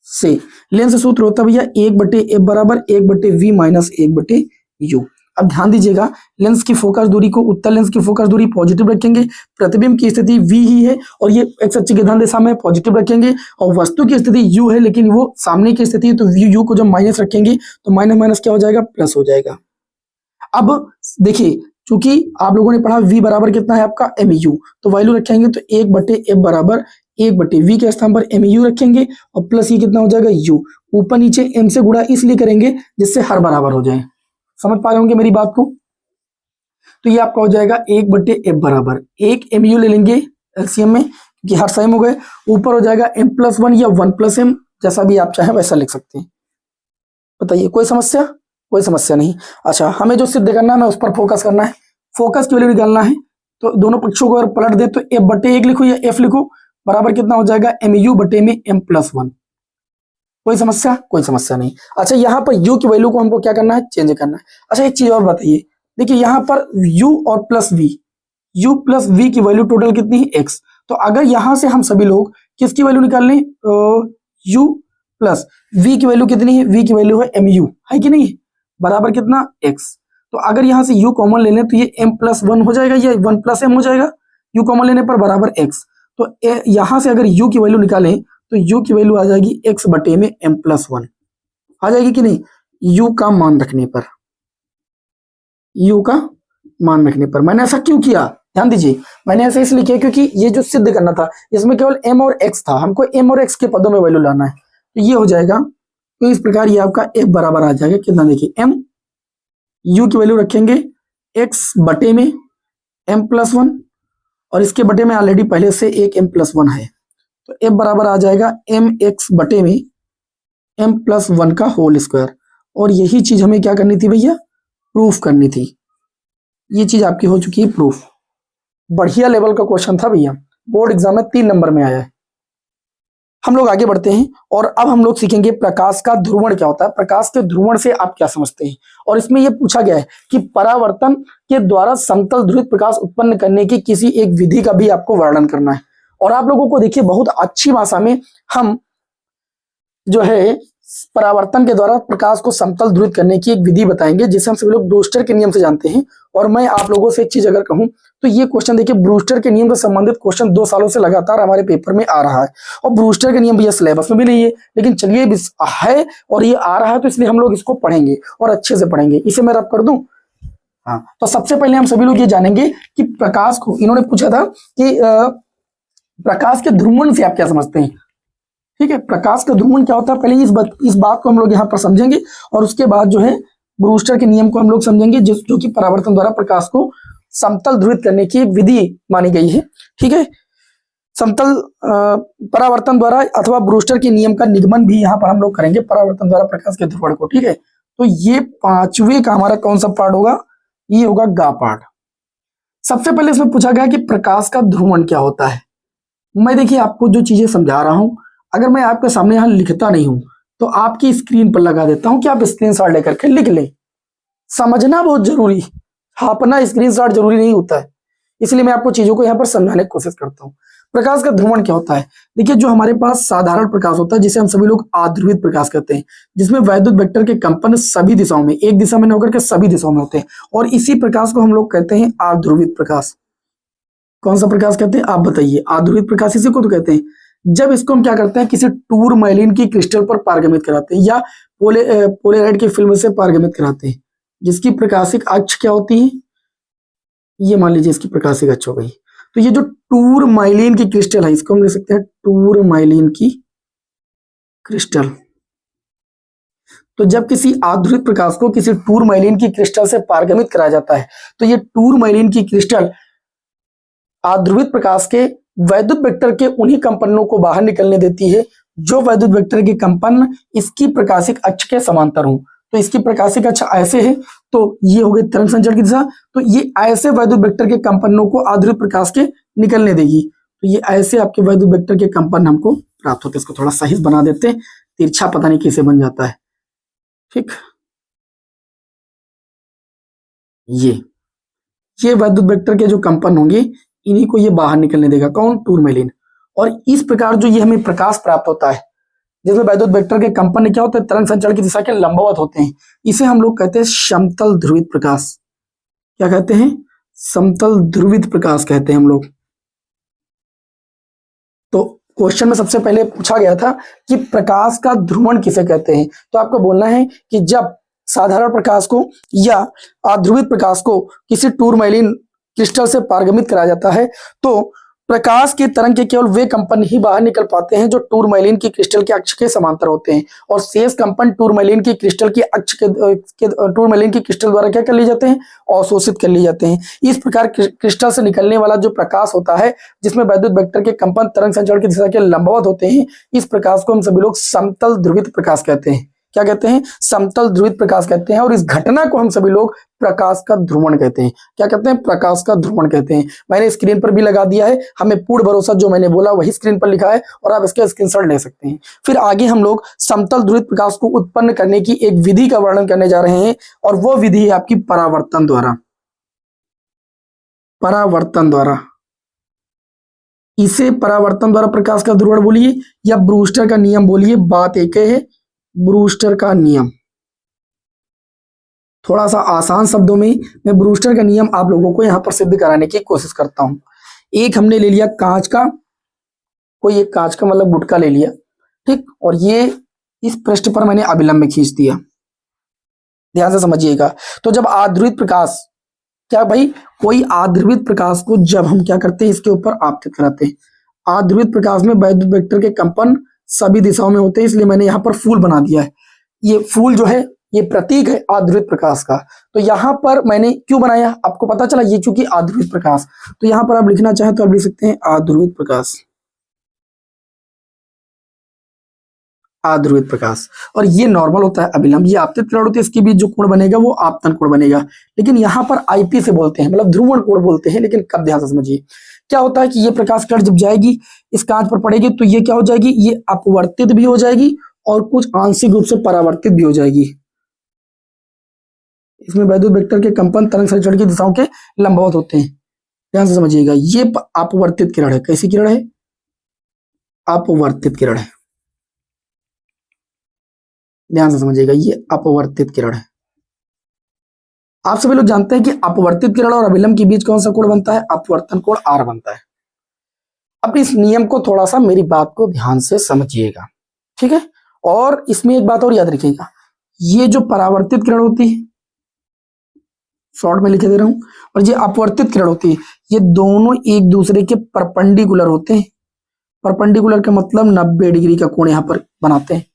से लेंस सूत्र होता है भैया 1/f बराबर 1/v माइनस 1/u। अब ध्यान दीजिएगा, लेंस की फोकस दूरी को, उत्तल लेंस की फोकस दूरी पॉजिटिव रखेंगे, प्रतिबिंब की स्थिति v ही है और ये एक्स अक्ष की दिशा में पॉजिटिव रखेंगे, और वस्तु की स्थिति u है लेकिन वो सामने की स्थिति है, तो u को जब माइनस रखेंगे तो माइनस माइनस क्या हो जाएगा? प्लस हो जाएगा। अब देखिए, चूंकि आप लोगों ने पढ़ा v बराबर कितना है आपका? mu, तो वैल्यू रखेंगे तो 1/f बराबर 1/v के स्थान पर mu रखेंगे, और प्लस ये कितना हो जाएगा? u। ऊपर नीचे m से गुणा इसलिए करेंगे जिससे हर बराबर हो जाए। समझ पा रहे होंगे मेरी बात को? तो ये आपका हो जाएगा 1/f बराबर 1 mu ले लेंगे एलसीएम में, क्योंकि हर सेम हो गए। ऊपर हो जाएगा m+1 या 1+m, जैसा भी आप चाहें वैसा लिख सकते हैं। बताइए कोई समस्या? कोई समस्या नहीं। अच्छा, हमें जो सिद्ध करना है हमें उस पर फोकस करना है। फोकस की वैल्यू निकालना है, तो दोनों पक्षों को अगर पलट दे तो f/1 लिखो या f लिखो, बराबर कितना हो जाएगा? mu/m+1। कोई समस्या? कोई समस्या नहीं। अच्छा, यहाँ पर u की वैल्यू को हमको क्या करना है? चेंज करना है। अच्छा, एक चीज और बताइए, देखिए यहाँ पर u और प्लस v की वैल्यू टोटल कितनी है? x। तो अगर यहाँ से हम सभी लोग किसकी वैल्यू निकाल लें? u प्लस v की वैल्यू कितनी है? v की वैल्यू है mu, है कि नहीं? बराबर कितना? x। तो अगर यहाँ से u कॉमन ले लें तो ये m+1 हो जाएगा या 1+m हो जाएगा, u कॉमन लेने पर बराबर x। तो यहाँ से अगर u की वैल्यू निकालें तो u की वैल्यू आ जाएगी x/में m+1, आ जाएगी कि नहीं? u का मान रखने पर, u का मान रखने पर। मैंने ऐसा क्यों किया? ध्यान दीजिए, मैंने ऐसा इसलिए किया क्योंकि ये जो सिद्ध करना था इसमें केवल m और x था, हमको m और x के पदों में वैल्यू लाना है, तो ये हो जाएगा। तो इस प्रकार ये आपका f बराबर आ जाएगा कितना? देखिए m, u की वैल्यू रखेंगे x/में m+1, और इसके बटे में ऑलरेडी पहले से एक m+1 है, तो f बराबर आ जाएगा mx/में m+1 का होल स्क्वायर। और यही चीज हमें क्या करनी थी भैया? प्रूफ करनी थी। ये चीज आपकी हो चुकी है प्रूफ। बढ़िया लेवल का क्वेश्चन था भैया, बोर्ड एग्जाम में 3 नंबर में आया है। हम लोग आगे बढ़ते हैं और अब हम लोग सीखेंगे प्रकाश का ध्रुवण क्या होता है। प्रकाश के ध्रुवण से आप क्या समझते हैं? और इसमें यह पूछा गया है कि परावर्तन के द्वारा समतल ध्रुवित प्रकाश उत्पन्न करने की किसी एक विधि का भी आपको वर्णन करना है। और आप लोगों को देखिए, बहुत अच्छी भाषा में हम जो है परावर्तन के द्वारा प्रकाश को समतल ध्रुवित करने की एक विधि बताएंगे, जिसे हम सभी लोग ब्रूस्टर के नियम से जानते हैं। और मैं आप लोगों से एक चीज अगर कहूं तो ये क्वेश्चन देखिए, ब्रूस्टर के नियम से संबंधित क्वेश्चन 2 सालों से लगातार हमारे पेपर में आ रहा है, और ब्रूस्टर के नियम भैया सिलेबस में भी नहीं है, लेकिन चलिए है और ये आ रहा है, तो इसलिए हम लोग इसको पढ़ेंगे और अच्छे से पढ़ेंगे। इसे मैं रब कर दूं। हाँ, तो सबसे पहले हम सभी लोग ये जानेंगे कि प्रकाश को, इन्होंने पूछा था कि प्रकाश के ध्रुवण से आप क्या समझते हैं। ठीक है, प्रकाश का ध्रुवण क्या होता है, पहले इस बात को हम लोग यहाँ पर समझेंगे, और उसके बाद जो है ब्रूस्टर के नियम को हम लोग समझेंगे, जो कि परावर्तन द्वारा प्रकाश को समतल ध्रुवित करने की विधि मानी गई है। ठीक है, समतल परावर्तन द्वारा अथवा ब्रूस्टर के नियम का निगमन भी यहाँ पर हम लोग करेंगे, परावर्तन द्वारा प्रकाश के ध्रुवण को। ठीक है, तो ये 5वें का हमारा कौन सा पार्ट होगा, ये होगा गा पार्ट। सबसे पहले इसमें पूछा गया कि प्रकाश का ध्रुवण क्या होता है। मैं देखिए आपको जो चीजें समझा रहा हूं, अगर मैं आपके सामने यहां लिखता नहीं हूं तो आपकी स्क्रीन पर लगा देता हूं कि आप स्क्रीनशॉट लेकर के लिख लें। समझना बहुत जरूरी, अपना स्क्रीनशॉट जरूरी नहीं होता है, इसलिए मैं आपको चीजों को यहां पर समझाने की कोशिश करता हूं। प्रकाश का ध्रुवण क्या होता है, देखिए जो हमारे पास साधारण प्रकाश होता है, जिसे हम सभी लोग आध्रुवित प्रकाश कहते हैं, जिसमें वैद्युत वेक्टर के कंपन सभी दिशाओं में, एक दिशा में न होकर के सभी दिशाओं में होते हैं, और इसी प्रकाश को हम लोग कहते हैं आध्रुवित प्रकाश। कौन सा प्रकाश कहते हैं, आप बताइए। आध्रुवित प्रकाश इसी को तो कहते हैं। जब इसको हम क्या करते हैं, किसी टूरमैलिन की क्रिस्टल पर पारगमित कराते हैं, या पोलेराइड की फिल्म से पारगमित कराते हैं, जिसकी प्रकाशिक अक्ष क्या होती है, ये मान लीजिए इसकी प्रकाशिक अक्ष हो गई। तो ये जो टूरमैलिन की क्रिस्टल है, इसको हम लिख सकते हैं टूरमैलिन की क्रिस्टल। तो जब किसी आध्रुवित प्रकाश को किसी टूरमैलिन की क्रिस्टल से पारगमित कराया जाता है, तो ये टूरमैलिन की क्रिस्टल आध्रुवित प्रकाश के वैद्युत वेक्टर के उन्हीं कंपनों को बाहर निकलने देती है जो वैद्युत वेक्टर के कंपन इसकी प्रकाशिक अक्ष के समांतर हो। तो इसकी प्रकाशिक अक्ष ऐसे है, तो ये हो गई तरंग संचरण की दिशा, तो ये ऐसे वैद्युत वेक्टर के कंपनों को आध्रुवित प्रकाश के निकलने देगी। तो ये ऐसे आपके वैद्युत वेक्टर के कंपन हमको प्राप्त होते हैं। इसको थोड़ा सही बना देते हैं, तिरछा पता नहीं कैसे बन जाता है। ठीक, ये वैद्युत वेक्टर के जो कंपन होंगे, इन्हीं को ये बाहर निकलने देगा। कौन, टूरमैलिन। और इस प्रकार जो ये हमें प्रकाश प्राप्त होता है, जिसमें वैद्युत वेक्टर के कंपन क्या होते हैं, तरंग संचरण की दिशा के लंबवत होते हैं, इसे हम लोग कहते हैं समतल ध्रुवित प्रकाश। क्या कहते हैं, समतल ध्रुवित प्रकाश कहते हैं हम लोग। तो क्वेश्चन में सबसे पहले पूछा गया था कि प्रकाश का ध्रुवण किसे कहते हैं, तो आपको बोलना है कि जब साधारण प्रकाश को या आध्रुवित प्रकाश को किसी टूरमैलिन क्रिस्टल से पारगमित कराया जाता है, तो प्रकाश की तरंग के केवल वे कंपन ही बाहर निकल पाते हैं जो टूरमैलिन की क्रिस्टल के अक्ष के समांतर होते हैं, और शेष कंपन टूरमैलिन की क्रिस्टल की अक्ष के टूरमैलिन की क्रिस्टल द्वारा क्या कर लिए जाते हैं, अवशोषित कर लिए जाते हैं। इस प्रकार क्रिस्टल से निकलने वाला जो प्रकाश होता है, जिसमें वैद्युत वेक्टर के कंपन तरंग संचरण की दिशा के लंबवत होते हैं, इस प्रकाश को हम सभी लोग समतल ध्रुवित प्रकाश कहते हैं। क्या कहते हैं, समतल ध्रुवित प्रकाश कहते हैं। और इस घटना को हम सभी लोग प्रकाश का ध्रुवण कहते हैं। क्या कहते हैं, प्रकाश का ध्रुवण कहते हैं। मैंने स्क्रीन पर भी लगा दिया है, हमें पूर्ण भरोसा जो मैंने बोला वही स्क्रीन पर लिखा है, और आप इसका स्क्रीनशॉट ले सकते हैं। फिर आगे हम लोग समतल ध्रुवित प्रकाश को उत्पन्न करने की एक विधि का वर्णन करने जा रहे हैं, और वो विधि है आपकी परावर्तन द्वारा। परावर्तन द्वारा, इसे परावर्तन द्वारा प्रकाश का ध्रुवण बोलिए या ब्रूस्टर का नियम बोलिए, बात एक है, ब्रूस्टर का नियम। थोड़ा सा आसान शब्दों में मैं ब्रूस्टर का नियम आप लोगों को यहां पर सिद्ध कराने की कोशिश करता हूं। एक हमने ले लिया कांच का, कोई एक कांच का मतलब गुटका ले लिया, ठीक, और ये इस पृष्ठ पर मैंने अभिलंब खींच दिया, ध्यान से समझिएगा। तो जब आध्रुवित प्रकाश, क्या भाई, कोई आध्रुवित प्रकाश को जब हम क्या करते हैं, इसके ऊपर आपतित कराते हैं। आध्रुवित प्रकाश में वैद्युत वेक्टर के कंपन सभी दिशाओं में होते हैं, इसलिए मैंने यहाँ पर फूल बना दिया है। ये फूल जो है ये प्रतीक है आध्रुवित प्रकाश का। तो यहाँ पर मैंने क्यों बनाया, आपको पता चला, ये चूंकि आध्रुवित प्रकाश, तो यहाँ पर आप लिखना चाहें तो आप लिख सकते हैं आध्रुवित प्रकाश, आध्रुवित प्रकाश। और ये नॉर्मल होता है अभिलंब, ये आपतित किरण होती है, इसके बीच जो कोण बनेगा वो आपतन कोण बनेगा। लेकिन यहाँ पर आईपी से बोलते हैं, मतलब ध्रुवण कोण बोलते हैं। लेकिन कब, ध्यान से समझिए, क्या होता है कि ये प्रकाश किरण जब जाएगी इस कांच पर पड़ेगी, तो ये क्या हो जाएगी, ये अपवर्तित भी हो जाएगी और कुछ आंशिक रूप से परावर्तित भी हो जाएगी। इसमें वैद्युत वेक्टर के कंपन तरंग संचरण की दिशाओं के लंबवत होते हैं, ध्यान से समझिएगा। ये अपवर्तित किरण है। कैसी किरण है, अपवर्तित किरण है, ध्यान से समझिएगा, ये अपवर्तित किरण है। आप सभी लोग जानते हैं कि अपवर्तित किरण और अभिलंब के बीच कौन सा कोण बनता है? अपवर्तन कोण R बनता है। अब इस नियम को थोड़ा सा मेरी बात को ध्यान से समझिएगा, ठीक है। और इसमें एक बात और याद रखिएगा, ये जो परावर्तित किरण होती है, शॉर्ट में लिखे दे रहा हूं, और ये अपवर्तित किरण होती है, ये दोनों एक दूसरे के परपेंडिकुलर होते हैं। परपेंडिकुलर का मतलब 90 डिग्री का कोण यहां पर बनाते हैं।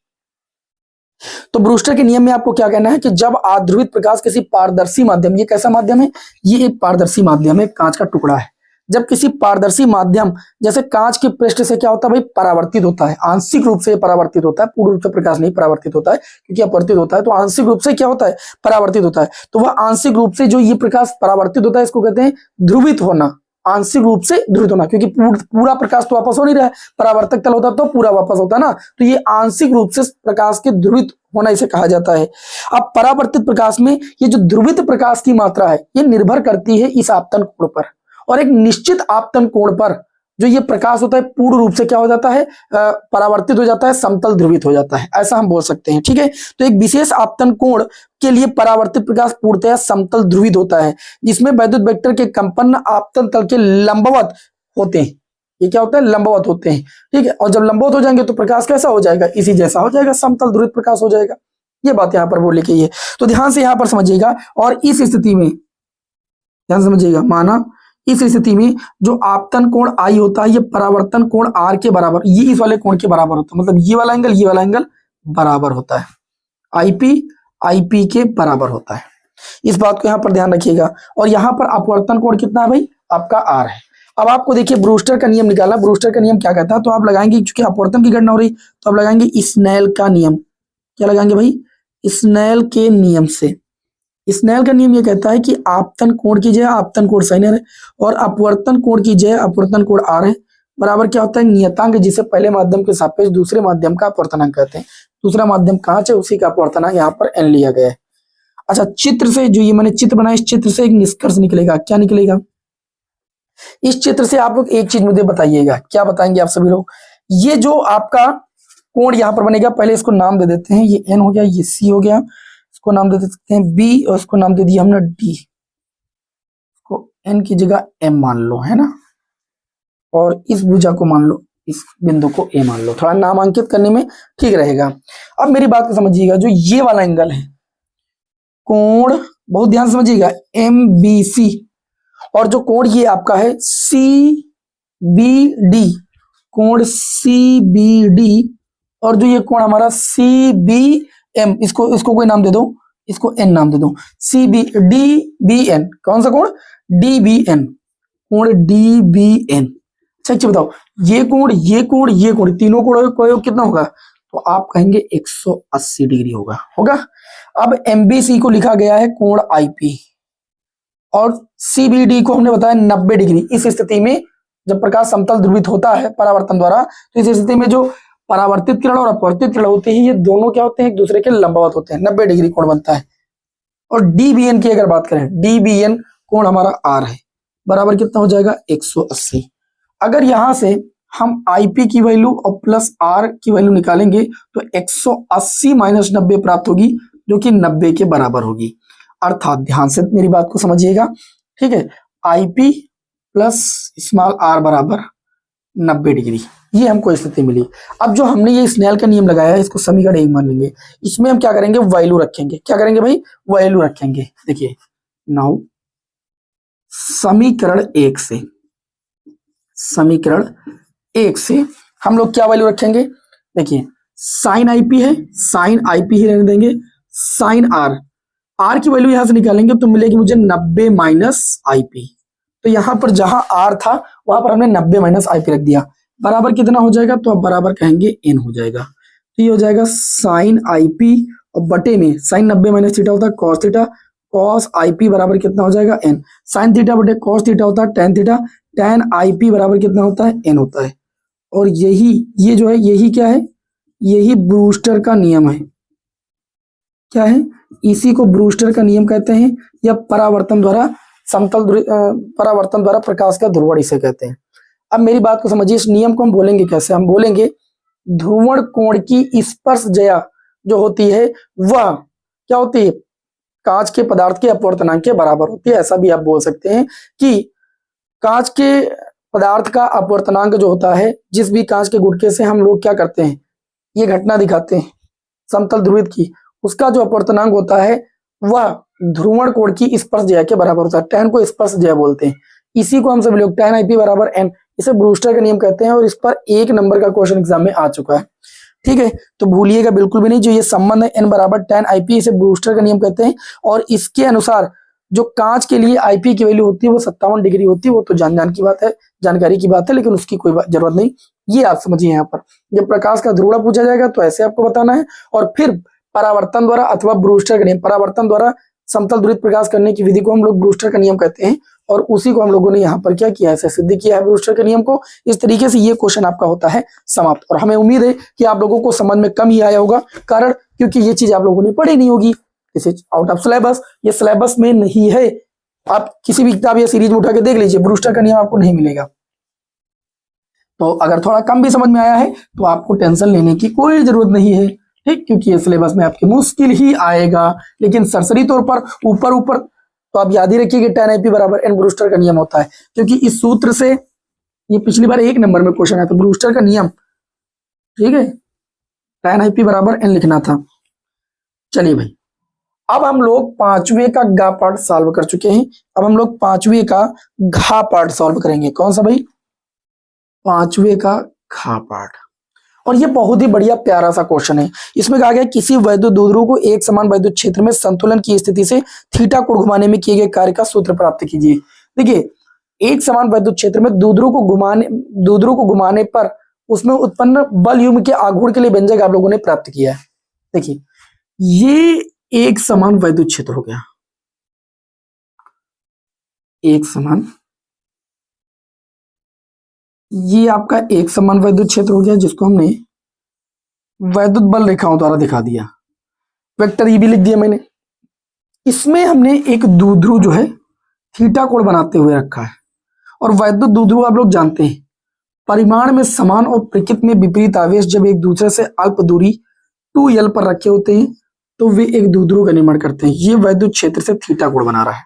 तो ब्रूस्टर के नियम में आपको क्या कहना है कि जब आध्रुवित प्रकाश किसी पारदर्शी माध्यम, ये कैसा माध्यम है? ये एक पारदर्शी माध्यम है, कांच का टुकड़ा है। जब किसी पारदर्शी माध्यम जैसे कांच के पृष्ठ से क्या होता है भाई? परावर्तित होता है, आंशिक रूप से परावर्तित होता है, पूर्ण रूप से प्रकाश नहीं परावर्तित होता है, क्योंकि अपवर्तित होता है तो आंशिक रूप से क्या होता है? परावर्तित होता है। तो वह आंशिक रूप से जो ये प्रकाश परावर्तित होता है इसको कहते हैं ध्रुवित होना, आंशिक रूप से ध्रुवित होना, क्योंकि पूरा प्रकाश तो वापस हो नहीं रहा है, परावर्तक तल होता तो पूरा वापस होता ना, तो ये आंशिक रूप से प्रकाश के ध्रुवित होना इसे कहा जाता है। अब परावर्तित प्रकाश में ये जो ध्रुवित प्रकाश की मात्रा है ये निर्भर करती है इस आपतन कोण पर, और एक निश्चित आपतन कोण पर जो ये प्रकाश होता है पूर्ण रूप से क्या हो जाता है? परावर्तित हो जाता है, समतल ध्रुवित हो जाता है, ऐसा हम बोल सकते हैं, ठीक है। तो एक विशेष आपतन कोण के लिए परावर्तित प्रकाश पूर्णतया समतल ध्रुवित होता है, जिसमें वैद्युत वेक्टर के कंपन आपतन तल के लंबवत होते हैं। ये क्या होता है? लंबवत होते हैं, ठीक है। और जब लंबवत हो जाएंगे तो प्रकाश कैसा हो जाएगा? इसी जैसा हो जाएगा, समतल ध्रुवित प्रकाश हो जाएगा। ये बात यहाँ पर बोल लिखी है, तो ध्यान से यहाँ पर समझिएगा। और इस स्थिति में ध्यान समझिएगा, माना इस स्थिति में जो आपतन कोण आई होता है ये परावर्तन कोण R के बराबर, ये इस वाले कोण के बराबर होता है, मतलब ये वाला एंगल बराबर होता है, IP के बराबर होता है। इस बात को यहाँ पर ध्यान रखिएगा। और यहाँ पर अपवर्तन कोण कितना है भाई? आपका R है। अब आपको देखिए ब्रूस्टर का नियम निकालना, ब्रूस्टर का नियम क्या कहता है? तो आप लगाएंगे, क्योंकि अपवर्तन की गणना हो रही तो आप लगाएंगे स्नेल का नियम। क्या लगाएंगे भाई? स्नेल के नियम से। स्नेल का नियम ये कहता है कि आपतन कोण की जगह आपतन कोण साइन है, और अपवर्तन कोण की जगह अपवर्तन कोण R है, बराबर क्या होता है? नियतांक, जिसे पहले माध्यम के सापेक्ष दूसरे माध्यम का अपवर्तनांक कहते हैं। दूसरा माध्यम कांच है, उसी का अपवर्तनांक यहाँ पर n लिया गया है। अच्छा, चित्र से जो ये मैंने चित्र बनाया, इस चित्र से एक निष्कर्ष निकलेगा। क्या निकलेगा? इस चित्र से आप लोग एक चीज मुझे बताइएगा, क्या बताएंगे आप सभी लोग? ये जो आपका कोण यहाँ पर बनेगा, पहले इसको नाम दे देते हैं, ये n हो गया, ये c हो गया, इसको नाम दे देते हैं b, और इसको नाम दे दिया हमने d, इसको n की जगह m मान लो, है ना। और इस भुजा को मान लो, इस बिंदु को a मान लो, थोड़ा नामांकित करने में ठीक रहेगा। अब मेरी बात को समझिएगा, जो ये वाला एंगल है, कोण बहुत ध्यान समझिएगा, MBC, और जो कोण ये आपका है CBD, कोण CBD, और जो ये कोण हमारा CBM, इसको कोई नाम दे दो, इसको N नाम दे दो, DBN, कौन सा कोण? DBN, कोण DBN। अच्छा बताओ, ये कोण तीनों कोण का योग कितना होगा? तो आप कहेंगे 180 डिग्री होगा। अब MBC को लिखा गया है कोण IP, और CBD को हमने बताया 90 डिग्री। इस स्थिति में जब प्रकाश समतल ध्रुवित होता है परावर्तन द्वारा, तो इस स्थिति में जो परावर्तित किरण और अपवर्तित किरण होती है, ये दोनों क्या होते हैं? एक दूसरे के लंबवत होते हैं, 90 डिग्री कोण बनता है। और DBN की अगर बात करें, DBN कोण हमारा R है, बराबर कितना हो जाएगा? 180। अगर यहां से हम IP की वैल्यू और प्लस R की वैल्यू निकालेंगे तो 180 माइनस 90 प्राप्त होगी, जो कि 90 के बराबर होगी। अर्थात ध्यान से मेरी बात को समझिएगा, ठीक है, IP प्लस स्मॉल r बराबर 90 डिग्री, ये हमको स्थिति मिली। अब जो हमने ये स्नेल का नियम लगाया है, इसको समीकरण 1 मान लेंगे। इसमें हम क्या करेंगे? वैल्यू रखेंगे। क्या करेंगे भाई? वैल्यू रखेंगे। देखिए नाउ समीकरण 1 से हम लोग क्या वैल्यू रखेंगे? देखिए साइन IP है, साइन IP ही रहने देंगे, साइन R की वैल्यू यहां से निकालेंगे तो मिलेगी मुझे 90 माइनस IP। तो यहां पर जहां R था वहां पर हमने 90 माइनस IP रख दिया, बराबर कितना हो जाएगा? तो अब बराबर कहेंगे n हो जाएगा। तो ये हो जाएगा साइन IP, और बटे में साइन 90 माइनस थीटा होता है कॉस थीटा, कॉस IP बराबर कितना हो जाएगा? n। साइन थीटा बटे कॉस थीटा होता है टेन थीटा, टेन IP बराबर कितना होता है? n होता है। और ये जो है, यही क्या है? यही ब्रूस्टर का नियम है। क्या है? इसी को ब्रूस्टर का नियम कहते हैं, या परावर्तन द्वारा परावर्तन द्वारा प्रकाश का ध्रुवण इसे कहते हैं। अब मेरी बात को समझिए, इस नियम को हम बोलेंगे कैसे? हम बोलेंगे ध्रुवण कोण की स्पर्श ज्या जो होती है वह क्या होती है? कांच के पदार्थ के अपवर्तनांक के बराबर होती है। ऐसा भी आप बोल सकते हैं कि कांच के पदार्थ का अपवर्तनांक जो होता है, जिस भी कांच के गुटके से हम लोग क्या करते हैं, ये घटना दिखाते हैं समतल ध्रुवित की, उसका जो अपवर्तनांक होता है वह ध्रुवण कोण की स्पर्श ज्या के बराबर होता है। टैन को स्पर्श ज्या बोलते हैं। इसी को हम सभी लोग टैन IP बराबर n, इसे ब्रूस्टर का नियम कहते हैं और इस पर 1 नंबर का क्वेश्चन एग्जाम में आ चुका है। ठीक है, तो भूलिएगा बिल्कुल भी नहीं, जो ये संबंध है n बराबर टैन IP, इसे ब्रूस्टर का नियम कहते हैं। और इसके अनुसार जो कांच के लिए IP की वैल्यू होती है वो 57 डिग्री होती है। वो तो जान की बात है, जानकारी की बात है, लेकिन उसकी कोई जरूरत नहीं। ये आप समझिए, यहाँ पर जब प्रकाश का ध्रुवण पूछा जाएगा तो ऐसे आपको बताना है, और फिर परावर्तन द्वारा अथवा ब्रूस्टर का नियम, परावर्तन द्वारा समतल ध्रुवित प्रकाश करने की विधि को हम लोग ब्रूस्टर का नियम कहते हैं, और उसी को हम लोगों ने यहाँ पर क्या किया है, सिद्ध किया है ब्रूस्टर के नियम को। इस तरीके से ये क्वेश्चन आपका होता है समाप्त, और हमें उम्मीद है कि आप लोगों को समझ में कम ही आया होगा, कारण क्योंकि ये चीज आप लोगों ने पढ़ी नहीं होगी, इसे आउट ऑफ सिलेबस, ये सिलेबस में नहीं है। आप किसी भी किताब या सीरीज में उठा के देख लीजिए, ब्रूस्टर का नियम आपको नहीं मिलेगा। तो अगर थोड़ा कम भी समझ में आया है तो आपको टेंशन लेने की कोई जरूरत नहीं है, ठीक, क्योंकि ये सिलेबस में आपके मुश्किल ही आएगा, लेकिन सरसरी तौर पर ऊपर ऊपर तो आप याद ही रखिए कि टैन IP बराबर n ब्रूस्टर का नियम होता है, क्योंकि इस सूत्र से ये पिछली बार 1 नंबर में क्वेश्चन आया था, ब्रूस्टर का नियम, ठीक है, टैन IP बराबर n लिखना था। चलिए भाई, अब हम लोग 5वें का गा पार्ट सॉल्व कर चुके हैं। अब हम लोग 5वें का घा पार्ट सॉल्व करेंगे। कौन सा भाई? 5वें का घा पार्ट। और ये बहुत ही बढ़िया प्यारा सा क्वेश्चन है। इसमें कहा गया किसी वैद्युत द्विध्रुव को एक समान वैद्युत क्षेत्र में संतुलन की स्थिति से थीटा कोण घुमाने में किए गए कार्य का सूत्र प्राप्त कीजिए। देखिए, एक समान वैद्युत क्षेत्र में द्विध्रुव को घुमाने पर उसमें उत्पन्न बल युग्म के आघूर्ण के लिए व्यंजक आप लोगों ने प्राप्त किया है। देखिए, ये एक समान वैद्युत क्षेत्र हो गया, एक समान, ये आपका एक समान वैद्युत क्षेत्र हो गया, जिसको हमने वैद्युत बल रेखाओं द्वारा दिखा दिया, वेक्टर ई भी लिख दिया मैंने। इसमें हमने एक द्विध्रुव जो है थीटा कोण बनाते हुए रखा है, और वैद्युत द्विध्रुव आप लोग जानते हैं परिमाण में समान और प्रकृति में विपरीत आवेश जब एक दूसरे से अल्प दूरी 2l पर रखे होते हैं तो वे एक द्विध्रुव का निर्माण करते हैं। ये वैद्युत क्षेत्र से थीटा कोण बना रहा है,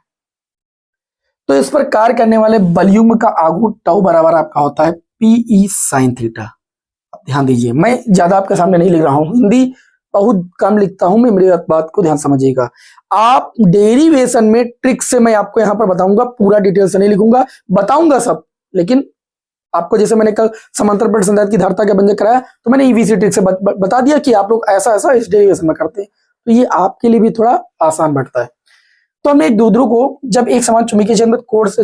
तो इस पर कार्य करने वाले बलयुग्म का आघूर्ण टाउ बराबर आपका होता है PE sin थीटा। ध्यान दीजिए, मैं ज्यादा आपके सामने नहीं लिख रहा हूं, हिंदी बहुत कम लिखता हूं मैं, मेरी बात को ध्यान समझिएगा। आप डेरिवेशन में ट्रिक से मैं आपको यहां पर बताऊंगा, पूरा डिटेल से नहीं लिखूंगा, बताऊंगा सब, लेकिन आपको जैसे मैंने कल समांतर प्लेट संधारित्र की धारिता का व्यंजक कराया तो मैंने EVC ट्रिक से बता दिया कि आप लोग ऐसा ऐसा इस डेरिवेशन में करते हैं, तो ये आपके लिए भी थोड़ा आसान बैठता है। तो हमने एक द्विध्रुव को जब एक समान चुंबकीय क्षेत्र में कोण से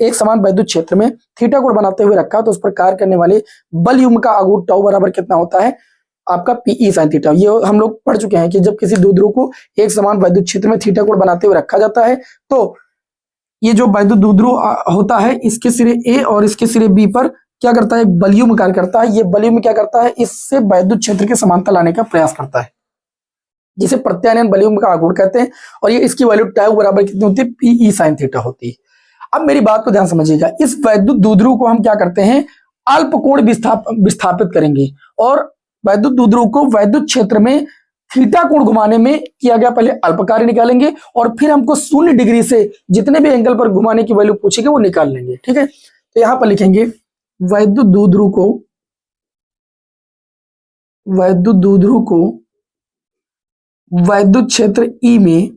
एक समान वैद्युत क्षेत्र में थीटा कोण बनाते हुए रखा, तो उस पर कार्य करने वाले बल युग्म का आघूर्ण टाउ बराबर कितना होता है आपका PE sin थीटा। ये हम लोग पढ़ चुके हैं कि जब किसी द्विध्रुव को एक समान वैद्युत क्षेत्र में थीटा कोण बनाते हुए रखा जाता है, तो ये जो वैद्युत द्विध्रुव होता है इसके सिरे A और इसके सिरे B पर क्या करता है, बल युग्म कार्य करता है। ये बल युग्म क्या करता है, इससे वैद्युत क्षेत्र के समांतर लाने का प्रयास करता है, जिसे प्रत्यानयन बल युग्म का आघूर्ण कहते हैं, और ये इसकी वैल्यू टाउ बराबर कितनी होती है, PE sin थीटा होती है। अब मेरी बात को ध्यान समझिएगा, इस वैद्युत द्विध्रुव को हम क्या करते हैं, अल्प कोण विस्थापित करेंगे, और वैद्युत द्विध्रुव को वैद्युत क्षेत्र में थीटा कोण घुमाने में किया गया पहले अल्प कार्य निकालेंगे, और फिर हमको 0 डिग्री से जितने भी एंगल पर घुमाने की वैल्यू पूछेंगे वो निकाल लेंगे। ठीक है, तो यहां पर लिखेंगे वैद्युत द्विध्रुव को वैद्युत क्षेत्र E में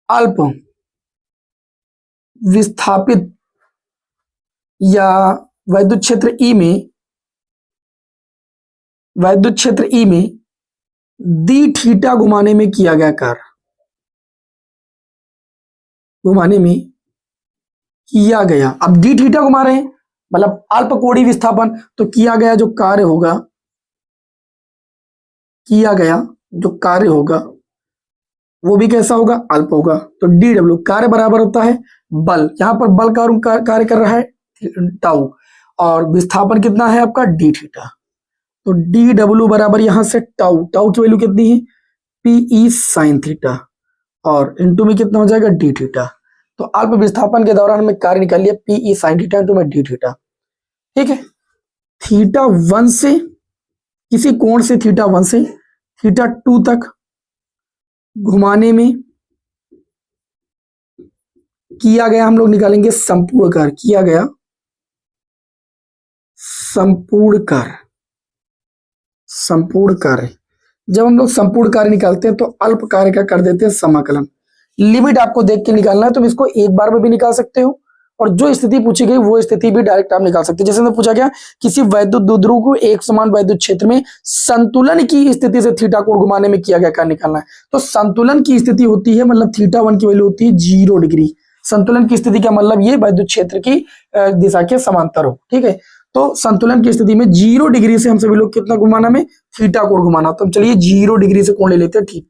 अल्प विस्थापित, या वैद्युत क्षेत्र E में दी थीटा घुमाने में किया गया कार्य, अब डी थीटा घुमा रहे हैं मतलब अल्प कोणीय विस्थापन, तो किया गया जो कार्य होगा वो भी कैसा होगा, अल्प होगा। तो DW कार्य बराबर होता है बल, यहां पर बल कार्य कर रहा है टाउ, और विस्थापन कितना है आपका D थीटा, तो DW बराबर यहां से टाउ की वैल्यू कितनी है, PE sin थीटा, और इनटू में कितना हो जाएगा, D थीटा। तो अल्प विस्थापन के दौरान हमें कार्य निकाल लिया PE sin थीटा इनटू में D थीटा। ठीक है, थीटा 1 से किसी कोण से थीटा 1 से थीटा 2 तक घुमाने में किया गया, हम लोग निकालेंगे संपूर्ण कार्य, किया गया संपूर्ण कार्य। संपूर्ण कार्य, जब हम लोग संपूर्ण कार्य निकालते हैं तो अल्प कार्य का कर देते हैं समाकलन। लिमिट आपको देख के निकालना है, तुम इसको एक बार में भी निकाल सकते हो और जो स्थिति पूछी गई वो स्थिति भी डायरेक्ट आप निकाल सकते हैं। जैसे पूछा गया किसी वैद्युत द्विध्रुव को एक समान वैद्युत क्षेत्र में संतुलन की स्थिति से थीटा कोण घुमाने में किया गया कार्य निकालना है। तो संतुलन की स्थिति होती है मतलब θ1 की वैल्यू होती है 0 डिग्री। संतुलन की स्थिति का मतलब ये वैद्युत क्षेत्र की दिशा के समांतर हो, ठीक है। तो संतुलन की स्थिति में 0 डिग्री से हम सभी लोग कितना घुमाना में थीटा कोण घुमाना। तो हम चलिए 0 डिग्री से कोण ले लेते हैं, ठीक,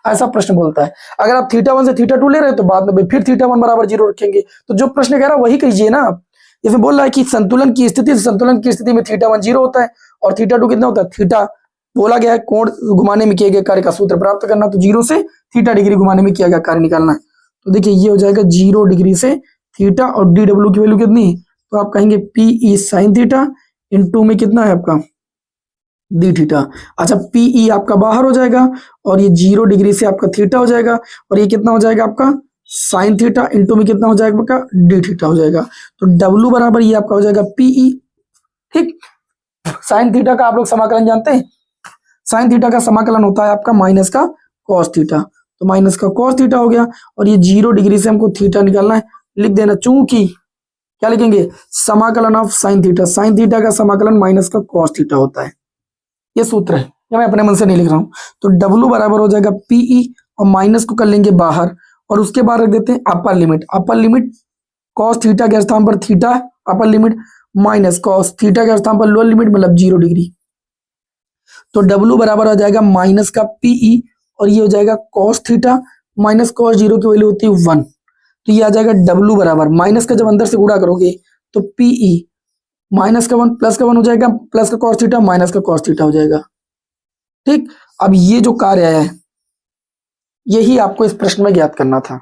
ऐसा प्रश्न बोलता है। अगर आप θ1 से θ2 ले रहे हो तो बाद में फिर θ1 बराबर 0 रखेंगे। तो जो प्रश्न कह रहा है वही कीजिए ना आप। इसमें बोल रहा है कि संतुलन की स्थिति से संतुलन की स्थिति में θ1 0 होता है और θ2 कितना होता है, थीटा। बोला गया है कोण घुमाने में किए गए कार्य का सूत्र प्राप्त करना, तो 0 से θ डिग्री घुमाने में किया गया कार्य निकालना है। तो देखिए ये हो जाएगा 0 डिग्री से थीटा और dw की वैल्यू कितनी है, तो आप कहेंगे PE sin थीटा इनटू में कितना है आपका डी थीटा। अच्छा PE आपका बाहर हो जाएगा और ये 0 डिग्री से आपका थीटा हो जाएगा और ये कितना हो जाएगा आपका साइन थीटा इनटू में कितना हो जाएगा आपका डी थीटा हो जाएगा। तो W बराबर ये आपका हो जाएगा PE, ठीक। साइन थीटा का आप लोग समाकलन जानते हैं, साइन थीटा का समाकलन होता है आपका माइनस का कॉस थीटा। तो माइनस का कॉस थीटा हो गया और ये 0 डिग्री से हमको थीटा निकालना है, लिख देना चूंकि क्या लिखेंगे समाकलन of sine theta, sine theta का समाकलन माइनस का कॉस थीटा होता है। ये सूत्र है, ये मैं अपने मन से नहीं लिख रहा हूं। तो W बराबर हो जाएगा PE और माइनस को कर लेंगे बाहर और उसके बाद रख देते हैं upper limit. Upper limit cos theta के स्थान पर theta upper limit minus cos theta के स्थान पर लोअर लिमिट मतलब 0 डिग्री। तो W बराबर हो जाएगा माइनस का PE और ये हो जाएगा कॉस थीटा माइनस कॉस 0 की वैल्यू होती है 1। तो ये आ जाएगा W बराबर माइनस का जब अंदर से गुणा करोगे तो PE माइनस का 1 प्लस का 1 हो जाएगा, प्लस का कॉस थीटा माइनस का कॉस थीटा हो जाएगा, ठीक। अब ये जो कार्य आया है यही आपको इस प्रश्न में ज्ञात करना था।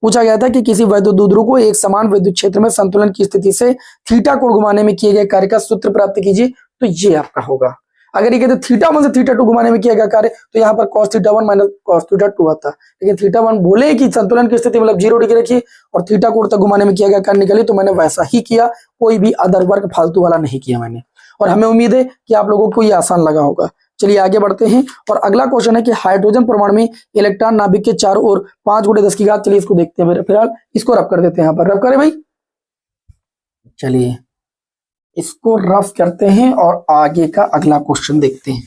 पूछा गया था कि किसी वैद्युत द्विध्रुव को एक समान विद्युत क्षेत्र में संतुलन की स्थिति से थीटा कोण घुमाने में किए गए कार्य का सूत्र प्राप्त कीजिए। तो ये आपका होगा। अगर ये कहते θ1 से θ2 घुमाने में किया गया कार्य तो यहाँ पर cos θ1 माइनस cos θ2 आता। लेकिन θ1 बोले कि संतुलन की स्थिति मतलब 0 डिग्री रखिए और थीटा कोण तक घुमाने में किया गया कार्य निकालिए, तो मैंने वैसा ही किया, कोई भी अदर वर्क फालतू वाला नहीं किया मैंने। और हमें उम्मीद है कि आप लोगों को ये आसान लगा होगा। चलिए आगे बढ़ते हैं और अगला क्वेश्चन है कि हाइड्रोजन परमाणु में इलेक्ट्रॉन नाभिक के चारों ओर 5 × 10 की घात। चलिए इसको देखते हैं, फिलहाल इसको रब कर देते हैं, यहाँ पर रब करें भाई। चलिए इसको रफ करते हैं और आगे का अगला क्वेश्चन देखते हैं।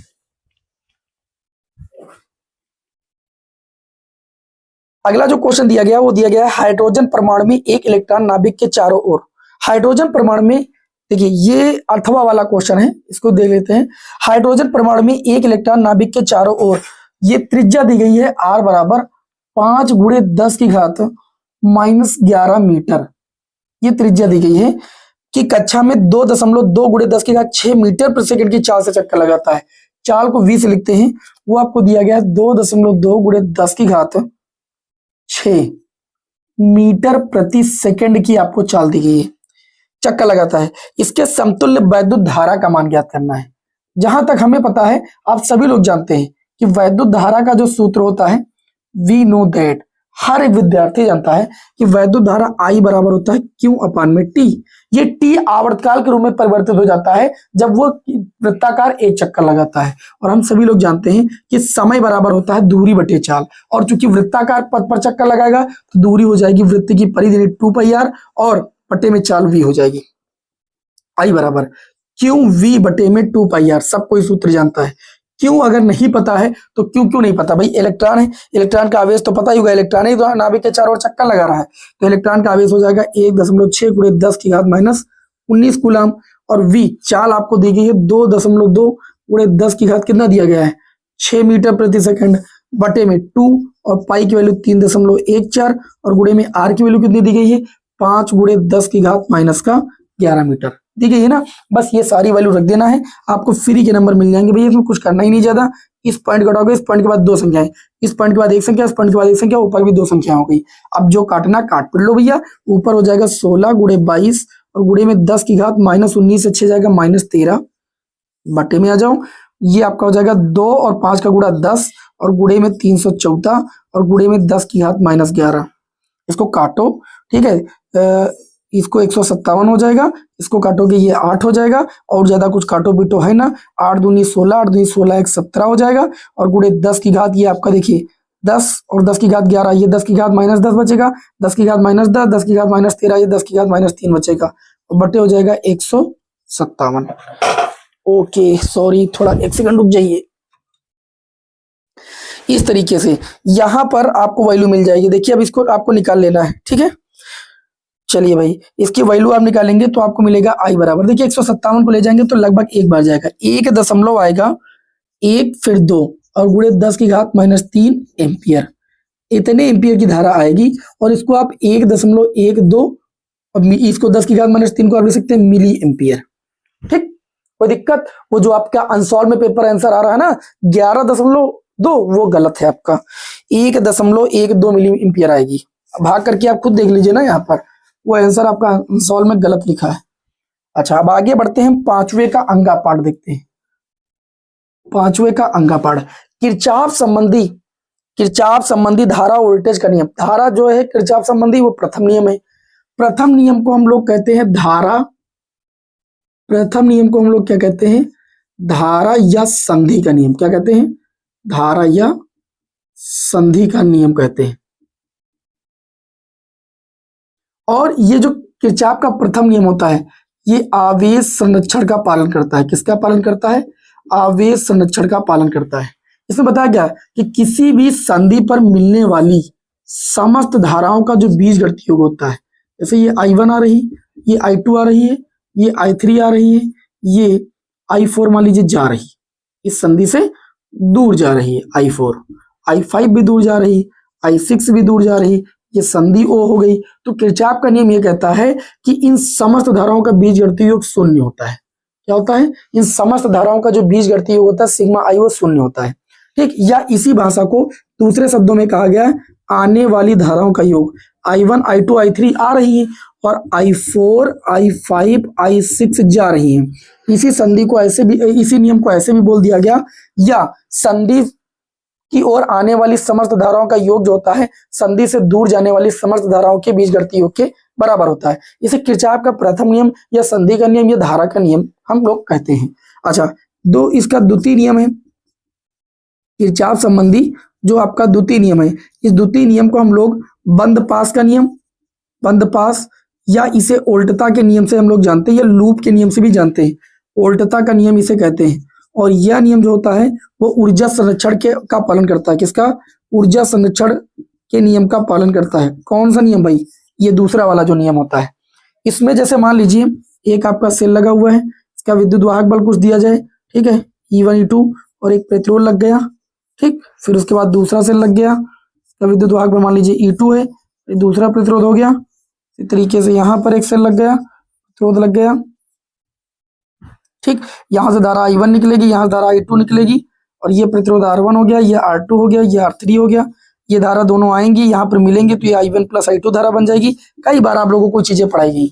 अगला जो क्वेश्चन दिया गया वो दिया गया है हाइड्रोजन परमाणु में एक इलेक्ट्रॉन नाभिक के चारों ओर। हाइड्रोजन परमाणु में देखिए ये अथवा वाला क्वेश्चन है, इसको देख लेते हैं। हाइड्रोजन परमाणु में एक इलेक्ट्रॉन नाभिक के चारों ओर, ये त्रिज्या दी गई है r बराबर 5 × 10 की घात -11 मीटर। ये त्रिज्या दी गई है कि कक्षा में 2.2 × 10 की घात 6 मीटर प्रति सेकंड की चाल से चक्कर लगाता है। चाल को v से लिखते हैं, वो आपको दिया गया है 2.2 × 10 की घात 6 मीटर प्रति सेकंड की आपको चाल दी गई है, चक्कर लगाता है। इसके समतुल्य वैद्युत धारा का मान ज्ञात करना है। जहां तक हमें पता है आप सभी लोग जानते हैं कि वैद्युत धारा का जो सूत्र होता है वी नो दैट, हर एक विद्यार्थी जानता है कि वैद्युत धारा I बराबर होता है Q/T। ये T आवर्तकाल के रूप में परिवर्तित हो जाता है जब वो वृत्ताकार एक चक्कर लगाता है। और हम सभी लोग जानते हैं कि समय बराबर होता है दूरी बटे चाल, और चूंकि वृत्ताकार पथ पर चक्कर लगाएगा तो दूरी हो जाएगी वृत्त की परिधि 2πr और बटे में चाल v हो जाएगी। I बराबर QV बटे में 2πr, सब कोई सूत्र जानता है। क्यों अगर नहीं पता है तो क्यों नहीं पता भाई, इलेक्ट्रॉन है, इलेक्ट्रॉन का आवेश तो पता ही होगा, इलेक्ट्रॉन ही तो नाभिक के चारों ओर चक्कर लगा रहा है, तो इलेक्ट्रॉन का आवेश हो जाएगा 1.6 × 10 की घात -19 कूलम। और v चाल आपको दी गई है 2.2 × 10 की घात कितना दिया गया है 6 मीटर प्रति सेकंड बटे में 2 और पाई की वैल्यू 3.14 और गुणे में r की वैल्यू कितनी दी गई है 5 × 10 की घात -11 मीटर दी गई है ना। बस ये सारी वैल्यू रख देना है, आपको फ्री के नंबर मिल जाएंगे भैया, इसमें कुछ करना ही नहीं ज्यादा। इस पॉइंट कटोगे, इस पॉइंट के बाद 2 संख्याएं, इस पॉइंट के बाद एक संख्या, इस पॉइंट के बाद एक संख्या, ऊपर भी 2 संख्या हो गई। अब जो काटना काट पड़ लो भैया। ऊपर हो जाएगा 16 × 22 और गुणे में 10 की घात -19 से 6 जाएगा -13 बटे में आ जाओ। ये आपका हो जाएगा 2 और 5 का गुणा 10 और गुणे में 314 और गुणे में 10 की घात -11। इसको काटो, ठीक है, इसको 157 हो जाएगा, इसको काटोगे ये 8 हो जाएगा, और ज्यादा कुछ काटो भी तो है ना, 8 दूनी 16, 8 दूनी 16, 17 हो जाएगा, और गुणे 10 की घात ये आपका देखिए 10 और 10 की घात 11, ये 10 की घात -10 बचेगा, 10 की घात -10, 10 की घात -13, ये 10 की घात -3 बचेगा, और बटे हो जाएगा 157। ओके सॉरी, थोड़ा 1 सेकंड रुक जाइए। इस तरीके से यहां पर आपको वैल्यू मिल जाएगी। देखिए अब इसको आपको निकाल लेना है, ठीक है। चलिए भाई, इसकी वैल्यू आप निकालेंगे तो आपको मिलेगा आई बराबर, देखिए 157 को ले जाएंगे तो लगभग 1 बार जाएगा, 1 दशमलव आएगा, 1 फिर 2 और गुणे 10 की घात -3 एम्पियर, इतने एम्पियर की धारा आएगी। और इसको आप 1.12, इसको 10 की घात -3 को आप लिख सकते हैं मिली एम्पियर। ठीक, कोई दिक्कत? वो जो आपका अनसॉल्व में पेपर आंसर आ रहा है ना 11.2, वो गलत है आपका, 1.12 मिली एम्पियर आएगी। भाग करके आप खुद देख लीजिए ना, यहाँ पर वो आंसर आपका अनसॉल्व में गलत लिखा है। अच्छा, अब आगे बढ़ते हैं, 5वें का अंगा पाठ देखते हैं। 5वें का अंगा पाठ, किरचॉफ संबंधी धारा वोल्टेज का नियम। धारा जो है किरचॉफ संबंधी वो प्रथम नियम है। प्रथम नियम को हम लोग कहते हैं धारा, प्रथम नियम को हम लोग क्या कहते हैं? धारा या संधि का नियम। क्या कहते हैं? धारा या संधि का नियम कहते हैं। और ये जो किरचॉफ का प्रथम नियम होता है ये आवेश संरक्षण का पालन करता है। किसका पालन करता है? आवेश संरक्षण का पालन करता है। इसमें बताया गया कि किसी भी संधि पर मिलने वाली समस्त धाराओं का जो बीजगणित योग होता है, जैसे ये I1 आ रही, ये I2 आ रही है, ये I3 आ रही है, ये I4 मान लीजिए जा रही, इस संधि से दूर जा रही है I4, I5 भी दूर जा रही, I6 भी दूर जा रही, ये संधि O हो गई। तो किरचॉफ का नियम ये कहता है कि इन समस्त धाराओं का बीजगणित योग शून्य होता है। क्या होता है? इन समस्त धाराओं का जो बीजगणित योग होता है सिग्मा I वो शून्य होता है। ठीक, या इसी भाषा को दूसरे शब्दों में कहा गया है आने वाली धाराओं का योग। I1, I2, I3 आ रही है और I4, I5, I6 जा रही है। इसी संधि को ऐसे भी, इसी नियम को ऐसे भी बोल दिया गया, या संधि की ओर आने वाली समस्त धाराओं का योग जो होता है संधि से दूर जाने वाली समस्त धाराओं के बीजगणित योग के बराबर होता है। इसे किरचॉफ का प्रथम नियम या संधि का नियम या धारा का नियम हम लोग कहते हैं। अच्छा, इसका द्वितीय नियम है किरचॉफ संबंधी, जो आपका द्वितीय नियम है, इस द्वितीय नियम को हम लोग बंद पास का नियम, बंद पास, या इसे उल्टता के नियम से हम लोग जानते हैं, या लूप के नियम से भी जानते हैं। उल्टता का नियम इसे कहते हैं। और यह नियम जो होता है वो ऊर्जा संरक्षण का पालन करता है। किसका? ऊर्जा संरक्षण के नियम का पालन करता है। कौन सा नियम भाई? ये दूसरा वाला जो नियम होता है। इसमें जैसे मान लीजिए एक आपका सेल लगा हुआ है, इसका विद्युत वाहक बल कुछ दिया जाए, ठीक है, E1 E2, और एक प्रतिरोध लग गया, ठीक, फिर उसके बाद दूसरा सेल लग गया, इसका विद्युत वाहक बल मान लीजिए E2 है, दूसरा प्रतिरोध हो गया। इस तरीके से यहाँ पर एक सेल लग गया, प्रतिरोध लग गया, ठीक, यहाँ से धारा I1 निकलेगी, यहाँ से धारा I2 निकलेगी, और ये प्रतिरोध R1 हो गया, ये R2 हो गया, ये R3 हो गया। ये धारा दोनों आएंगी, यहाँ पर मिलेंगे तो ये I1 प्लस I2 धारा बन जाएगी। कई बार आप लोगों को चीजें पढ़ाई गई।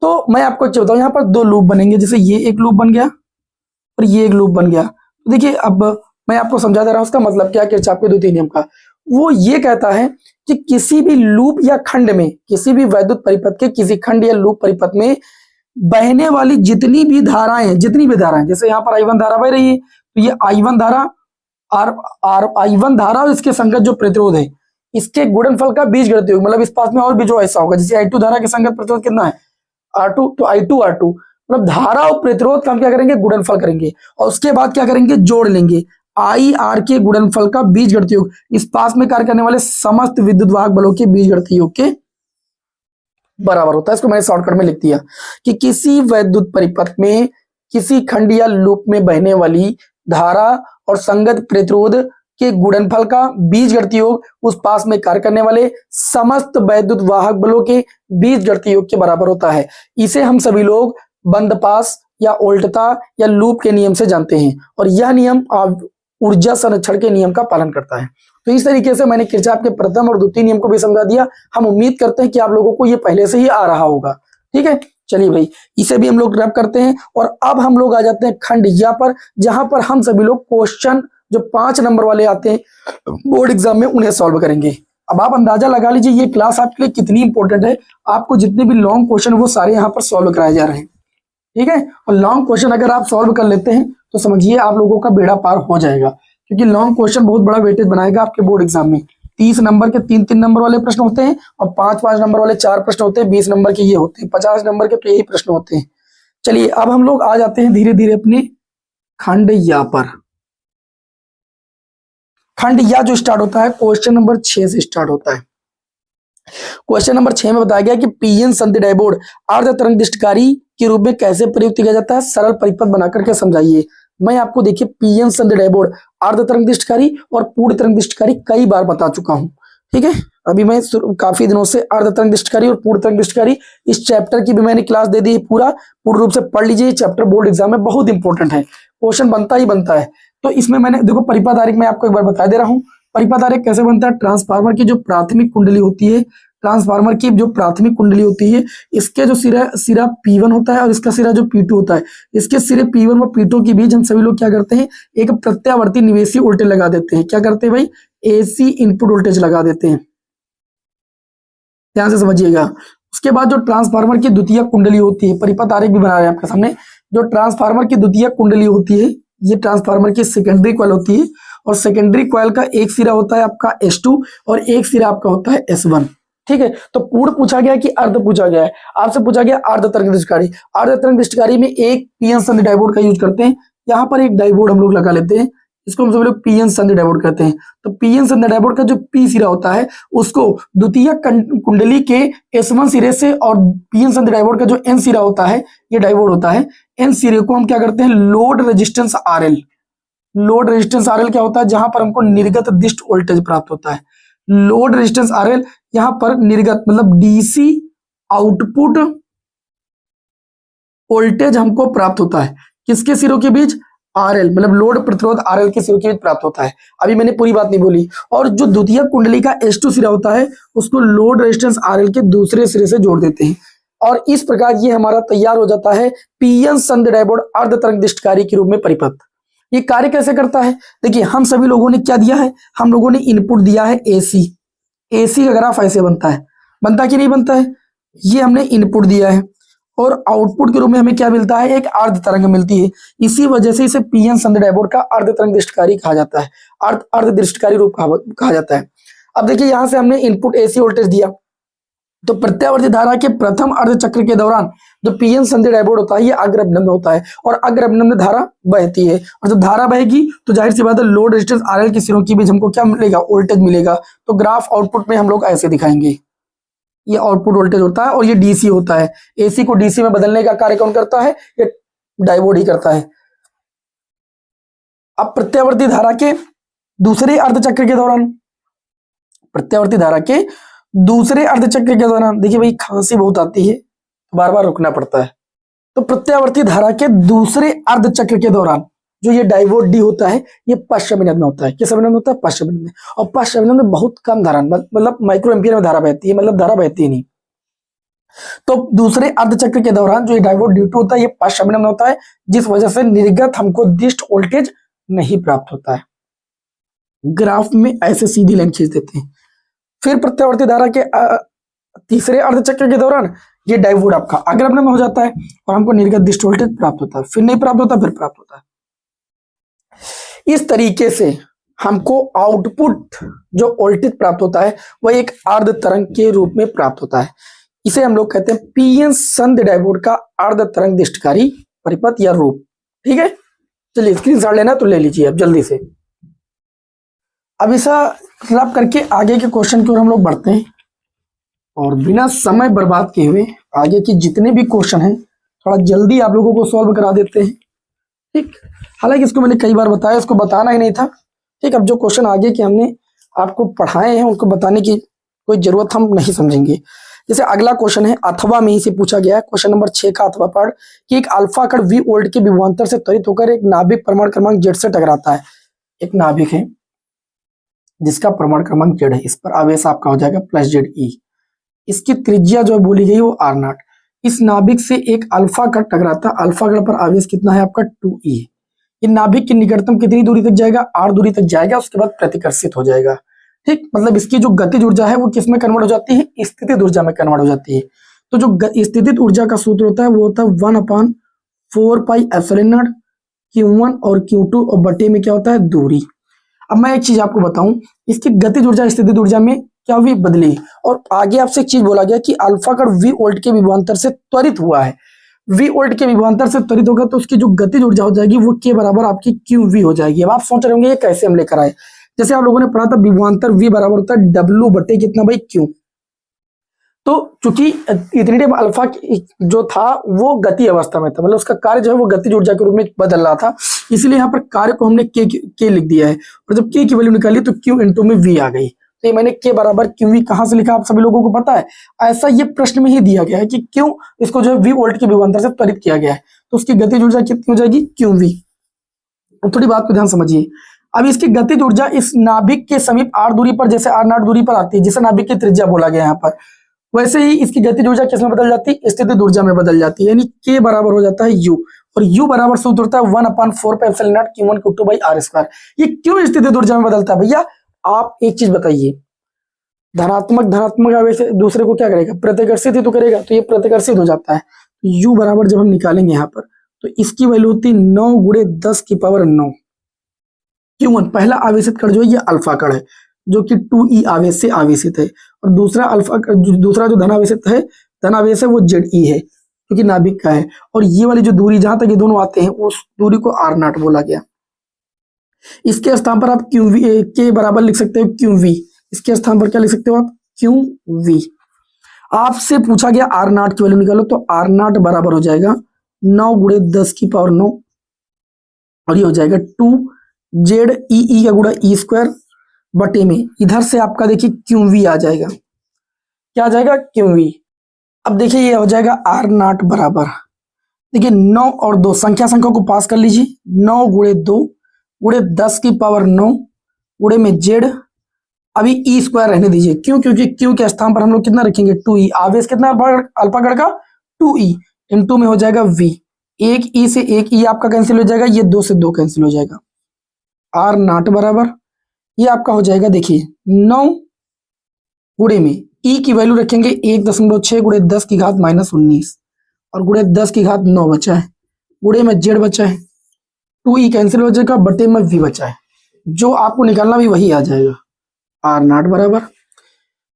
तो मैं आपको बताऊँ, यहाँ पर 2 लूप बनेंगे, जैसे ये एक लूप बन गया और ये एक लूप बन गया। तो देखिए अब मैं आपको समझा दे रहा हूँ उसका मतलब क्या है किरचॉफ के द्वितीय नियम का। वो ये कहता है कि किसी भी लूप या खंड में, किसी भी वैद्युत परिपथ के किसी खंड या लूप परिपथ में बहने वाली जितनी भी धाराएं, जैसे यहाँ पर I1 धारा बह रही है, तो ये I1 धारा I1 धारा और इसके संगत जो प्रतिरोध है, इसके गुणनफल का बीजगणित योग, मतलब इस पास में और भी जो ऐसा होगा, जैसे I2 धारा के संगत प्रतिरोध कितना है? R2, तो I2 R2, मतलब धारा और प्रतिरोध का हम क्या करेंगे? गुणनफल करेंगे, और उसके बाद क्या करेंगे? जोड़ लेंगे। I R के गुणनफल का बीजगणित योग इस पास में कार्य करने वाले समस्त विद्युत वाहक बलों के बीजगणित योग के बराबर होता है। इसको मैंने शॉर्टकट में लिख दिया कि किसी वैद्युत परिपथ में किसी खंड या लूप में बहने वाली धारा और संगत प्रतिरोध के गुणनफल का बीजगणित योग उस पास में कार्य करने वाले समस्त वैद्युत वाहक बलों के बीजगणित योग के बराबर होता है। इसे हम सभी लोग बंद पास या उल्टता या लूप के नियम से जानते हैं, और यह नियम ऊर्जा संरक्षण के नियम का पालन करता है। तो इस तरीके से मैंने किरचॉफ के प्रथम और द्वितीय नियम को भी समझा दिया। हम उम्मीद करते हैं कि आप लोगों को ये पहले से ही आ रहा होगा। ठीक है, चलिए भाई, इसे भी हम लोग रैप करते हैं, और अब हम लोग आ जाते हैं खंड या पर, जहां पर हम सभी लोग क्वेश्चन जो 5 नंबर वाले आते हैं बोर्ड एग्जाम में उन्हें सॉल्व करेंगे। अब आप अंदाजा लगा लीजिए ये क्लास आपके लिए कितनी इंपॉर्टेंट है। आपको जितने भी लॉन्ग क्वेश्चन वो सारे यहाँ पर सॉल्व कराए जा रहे हैं, ठीक है। और लॉन्ग क्वेश्चन अगर आप सॉल्व कर लेते हैं तो समझिए आप लोगों का बेड़ा पार हो जाएगा, क्योंकि लॉन्ग क्वेश्चन बहुत बड़ा वेटेज बनाएगा आपके बोर्ड एग्जाम में। 30 नंबर के 3-3 नंबर वाले प्रश्न होते हैं और 5-5 नंबर वाले 4 प्रश्न होते हैं, 20 नंबर के ये होते हैं, 50 नंबर के तो यही प्रश्न होते हैं। चलिए अब हम लोग आ जाते हैं धीरे धीरे अपने खंड या पर। खंड या जो स्टार्ट होता है क्वेश्चन नंबर 6 से स्टार्ट होता है। क्वेश्चन नंबर 6 में बताया गया कि पीएन संधि डायपोल अर्ध तरंग दृष्टिकारी के रूप में कैसे प्रयुक्त किया जाता है, सरल परिपथ बनाकर के समझाइए। मैं आपको देखिए पीएन संधि डायपोल अर्ध तरंग दृष्टिकारी और पूर्ण तरंग दृष्टिकारी कई बार बता चुका हूं, ठीक है। अभी मैं काफी दिनों से अर्ध तरंग दृष्टिकारी और पूर्ण तरंग दृष्टिकारी इस चैप्टर की भी मैंने क्लास दे दी है, पूर्ण रूप से पढ़ लीजिए। चैप्टर बोर्ड एग्जाम में बहुत इंपॉर्टेंट है, क्वेश्चन बनता ही बनता है। तो इसमें मैंने देखो परिपथ आरेख मैं आपको एक बार बता दे रहा हूँ। परिपथ आरेख कैसे बनता है, ट्रांसफार्मर की जो प्राथमिक कुंडली होती है, ट्रांसफार्मर की जो प्राथमिक कुंडली होती है, इसके जो सिरा P1 होता है और इसका सिरा जो P2 होता है, इसके सिरे P1 और P2 के बीच हम सभी लोग क्या करते हैं, एक प्रत्यावर्ती निवेशी वोल्टेज लगा देते हैं। क्या करते हैं भाई, AC इनपुट वोल्टेज लगा देते हैं, ध्यान से समझिएगा। उसके बाद जो ट्रांसफार्मर की द्वितीय कुंडली होती है, परिपथ आरेख भी बना रहे हैं आपके सामने। जो ट्रांसफार्मर की द्वितीय कुंडली होती है, ये ट्रांसफार्मर की सेकेंडरी कॉइल होती है और सेकेंडरी कॉइल का एक सिरा होता है आपका S2 और एक सिरा आपका होता है S1, ठीक है। तो पूर्ण पूछा गया कि अर्ध पूछा गया है, आपसे पूछा गया अर्ध तरंग दृष्टिकारी। अर्ध तरंग दृष्टिकारी में एक पीएन संधि डायोड का यूज करते हैं। यहाँ पर एक डायोड हम लोग लगा लेते हैं, इसको हम सब लोग पीएन संधि डायोड कहते हैं। तो पीएन संधि डायोड का जो पी सिरा होता है उसको द्वितीय कुंडली के S1 सिरे से और पीएन संधि डायोड का जो एन सिरा होता है, ये डायोड होता है, एन सिरे को हम क्या करते हैं, load resistance RL। Load resistance RL क्या होता है, जहां पर हमको निर्गत दिष्ट वोल्टेज प्राप्त होता है। लोड रेजिस्टेंस RL यहां पर निर्गत मतलब डीसी आउटपुट वोल्टेज हमको प्राप्त होता है। किसके सिरों के बीच, RL मतलब लोड प्रतिरोध RL के सिरों के बीच प्राप्त होता है। अभी मैंने पूरी बात नहीं बोली। और जो द्वितीय कुंडली का S2 सिरा होता है उसको लोड रेजिस्टेंस RL के दूसरे सिरे से जोड़ देते हैं और इस प्रकार ये हमारा तैयार हो जाता है पीएन संधि डायोड अर्ध तरंग दृष्टिकारी के रूप में परिपथ। ये कार्य कैसे करता है, देखिए हम सभी लोगों ने क्या दिया है, हम लोगों ने इनपुट दिया है AC। AC का ग्राफ ऐसे बनता है, बनता कि नहीं बनता है, ये हमने इनपुट दिया है और आउटपुट के रूप में हमें क्या मिलता है, एक अर्ध तरंग मिलती है। इसी वजह से इसे पीएन संधि डायोड का अर्ध तरंग दृष्टिकारी कहा जाता है, अर्ध दृष्टिकारी रूप कहा जाता है। अब देखिए यहां से हमने इनपुट AC वोल्टेज दिया, तो प्रत्यावर्ती धारा के प्रथम अर्ध चक्र के दौरान जो पीएन संधि डायोड होता है ये अग्र अभिनंदन होता है और अग्र अभिनंदन धारा बहती है और जब धारा बहेगी तो जाहिर सी बात है लोड रेजिस्टेंस RL के सिरों के बीच हमको क्या मिलेगा, वोल्टेज मिलेगा। तो ग्राफ आउटपुट में हम लोग ऐसे दिखाएंगे, ये आउटपुट वोल्टेज होता है और ये DC होता है। AC को DC में बदलने का कार्य कौन करता है, ये डायोड ही करता है। अब प्रत्यावर्ती धारा के दूसरे अर्धचक्र के दौरान, प्रत्यावर्ती धारा के दूसरे अर्धचक्र के दौरान, देखिए भाई खांसी बहुत आती है, बार बार रुकना पड़ता है। तो प्रत्यावर्ती धारा के दूसरे अर्धचक्र के दौरान जो ये डायोड D होता है ये पश्चिम में होता है। किस अभिनंदन में होता है, पश्चिम में। और पश्चिम में बहुत कम धारा मतलब माइक्रो एम्पियर में धारा बहती है, मतलब धारा बहती नहीं। तो दूसरे अर्धचक्र के दौरान जो ये डायोड D2 होता है ये पश्चिम में होता है, जिस वजह से निर्गत हमको दिष्ट वोल्टेज नहीं प्राप्त होता है। ग्राफ में ऐसे सीधी लाइन खींच देते हैं। फिर प्रत्यावर्ती धारा के तीसरे अर्धचक्र के दौरान ये डायोड आपका अग्र अभिनंदन में हो जाता है और हमको निर्गत दिष्ट वोल्टेज प्राप्त होता है, फिर नहीं प्राप्त होता, फिर प्राप्त होता है। इस तरीके से हमको आउटपुट जो वोल्टेज प्राप्त होता है वह एक अर्ध तरंग के रूप में प्राप्त होता है। इसे हम लोग कहते हैं पीएन संधि डायोड का अर्ध तरंग दृष्टिकारी परिपथ या रूप, ठीक है। चलिए स्क्रीनशॉट लेना तो ले लीजिए अब जल्दी से। अब ऐसा रब करके आगे के क्वेश्चन की ओर हम लोग बढ़ते हैं और बिना समय बर्बाद किए हुए आगे के जितने भी क्वेश्चन हैं थोड़ा जल्दी आप लोगों को सॉल्व करा देते हैं, ठीक। हालांकि इसको मैंने कई बार बताया, इसको बताना ही नहीं था, ठीक। अब जो क्वेश्चन आगे के हमने आपको पढ़ाए हैं उनको बताने की कोई जरूरत हम नहीं समझेंगे। जैसे अगला क्वेश्चन है अथवा में ही से पूछा गया है, क्वेश्चन नंबर 6 का अथवा पार्ट कि एक अल्फा कण V वोल्ट के विभवांतर से त्वरित होकर एक नाभिक परमाणु क्रमांक Z से टकराता है। एक नाभिक है जिसका परमाणु क्रमांक Z है, इस पर आवेश आपका हो जाएगा +ZE। इसकी त्रिज्या जो बोली गई वो R0। इस नाभिक से एक अल्फा कण टकराता है, अल्फा कण पर आवेश कितना है आपका 2E। ये नाभिक की निकटतम कितनी दूरी तक जाएगा, r दूरी तक जाएगा, उसके बाद प्रतिकर्षित हो जाएगा। ठीक, मतलब इसकी जो गतिज ऊर्जा है वो किस में कन्वर्ट हो जाती है, स्थितिज ऊर्जा में कन्वर्ट हो जाती है। तो जो स्थितिज ऊर्जा का सूत्र होता है वो होता है 1/4πε0 Q1 और Q2 और बटे में क्या होता है, दूरी। अब मैं एक चीज आपको बताऊं, इसकी गतिज ऊर्जा स्थितिज ऊर्जा में क्या हुई, बदली। और आगे आपसे एक चीज बोला गया कि अल्फा कण v वोल्ट के विभवांतर से त्वरित हुआ है, v वोल्ट के विभवांतर से त्वरित होगा तो उसकी जो गतिज ऊर्जा हो जाएगी वो k बराबर आपकी QV हो जाएगी। अब आप सोच रहे होंगे ये कैसे हम लेकर आए, जैसे आप लोगों ने पढ़ा था विभवांतर v बराबर होता है W बटे कितना भाई, Q। तो चूंकि इतनी टाइम अल्फा जो था वो गति अवस्था में था, मतलब उसका कार्य जो है वो गतिज ऊर्जा के रूप में बदल रहा था, इसलिए यहाँ पर कार्य को हमने के लिख दिया है। और जब के की वैल्यू निकाली तो Q इंटू में V आ गई। तो ये मैंने के बराबर QV कहां से लिखा, आप सभी लोगों को पता है, ऐसा ये प्रश्न में ही दिया गया है कि क्यों इसको जो है V वोल्ट के विभवांतर से त्वरित किया गया है, तो उसकी गतिज ऊर्जा कितनी हो जाएगी, QV। थोड़ी बात को ध्यान समझिए। अब इसकी गतिज ऊर्जा इस नाभिक के समीप r दूरी पर, जैसे r0 दूरी पर आती है, जिसे नाभिक की त्रिज्या बोला गया यहाँ पर, वैसे ही इसकी गतिज ऊर्जा किसमें बदल जाती है, स्थितिज ऊर्जा में बदल जाती है, यानी k बराबर हो जाता है u। और u बराबर सूत्र होता है 1/4πε0 Q1 Q2/r²। ये क्यों स्थितिज ऊर्जा में बदलता है भैया, आप एक चीज बताइए, धनात्मक आवेश दूसरे को क्या करेगा, प्रतिकर्षित ही तो करेगा, तो ये प्रतिकर्षित हो जाता है। u बराबर जब हम निकालेंगे यहाँ पर तो इसकी वैल्यू होती है 9 × 10⁹ Q1 पहला आवेशित कण जो है ये अल्फा कण है जो कि 2e आवेश से आवेशित है, और दूसरा जो धनावेश है वो Ze है जो कि नाभिक का है। और ये वाली जो दूरी जहां तक ये दोनों आते हैं उस दूरी को r0 बोला गया। इसके स्थान पर आप के बराबर लिख सकते हो QV, इसके स्थान पर क्या लिख सकते हो आप, QV। आपसे पूछा गया r0 की वैल्यू निकालो, तो r0 बराबर हो जाएगा 9 × 10⁹ और ये हो जाएगा 2ZEE का गुणा e² बटे में, इधर से आपका देखिए QV आ जाएगा, क्या आ जाएगा, QV। अब देखिए ये हो जाएगा r0 बराबर, देखिए 9 और 2 संख्या को पास कर लीजिए, 9 × 2 × 10⁹ गुणे में Z, अभी e² रहने दीजिए, क्यों, क्योंकि Q के स्थान पर हम लोग कितना रखेंगे, 2e, आवेश कितना अल्फा कण का 2e, इंटू में हो जाएगा V, एक e से एक e आपका कैंसिल हो जाएगा, ये 2 से 2 कैंसिल हो जाएगा, r0 बराबर ये आपका हो जाएगा, देखिए 9 गुणे में e की वैल्यू रखेंगे 1.6 × 10⁻−19 और गुणे 10⁻9 बचा है, गुणे में Z बचा है, 2e कैंसिल हो जाएगा, बटे में V बचा है, जो आपको निकालना भी वही आ जाएगा। r0 बराबर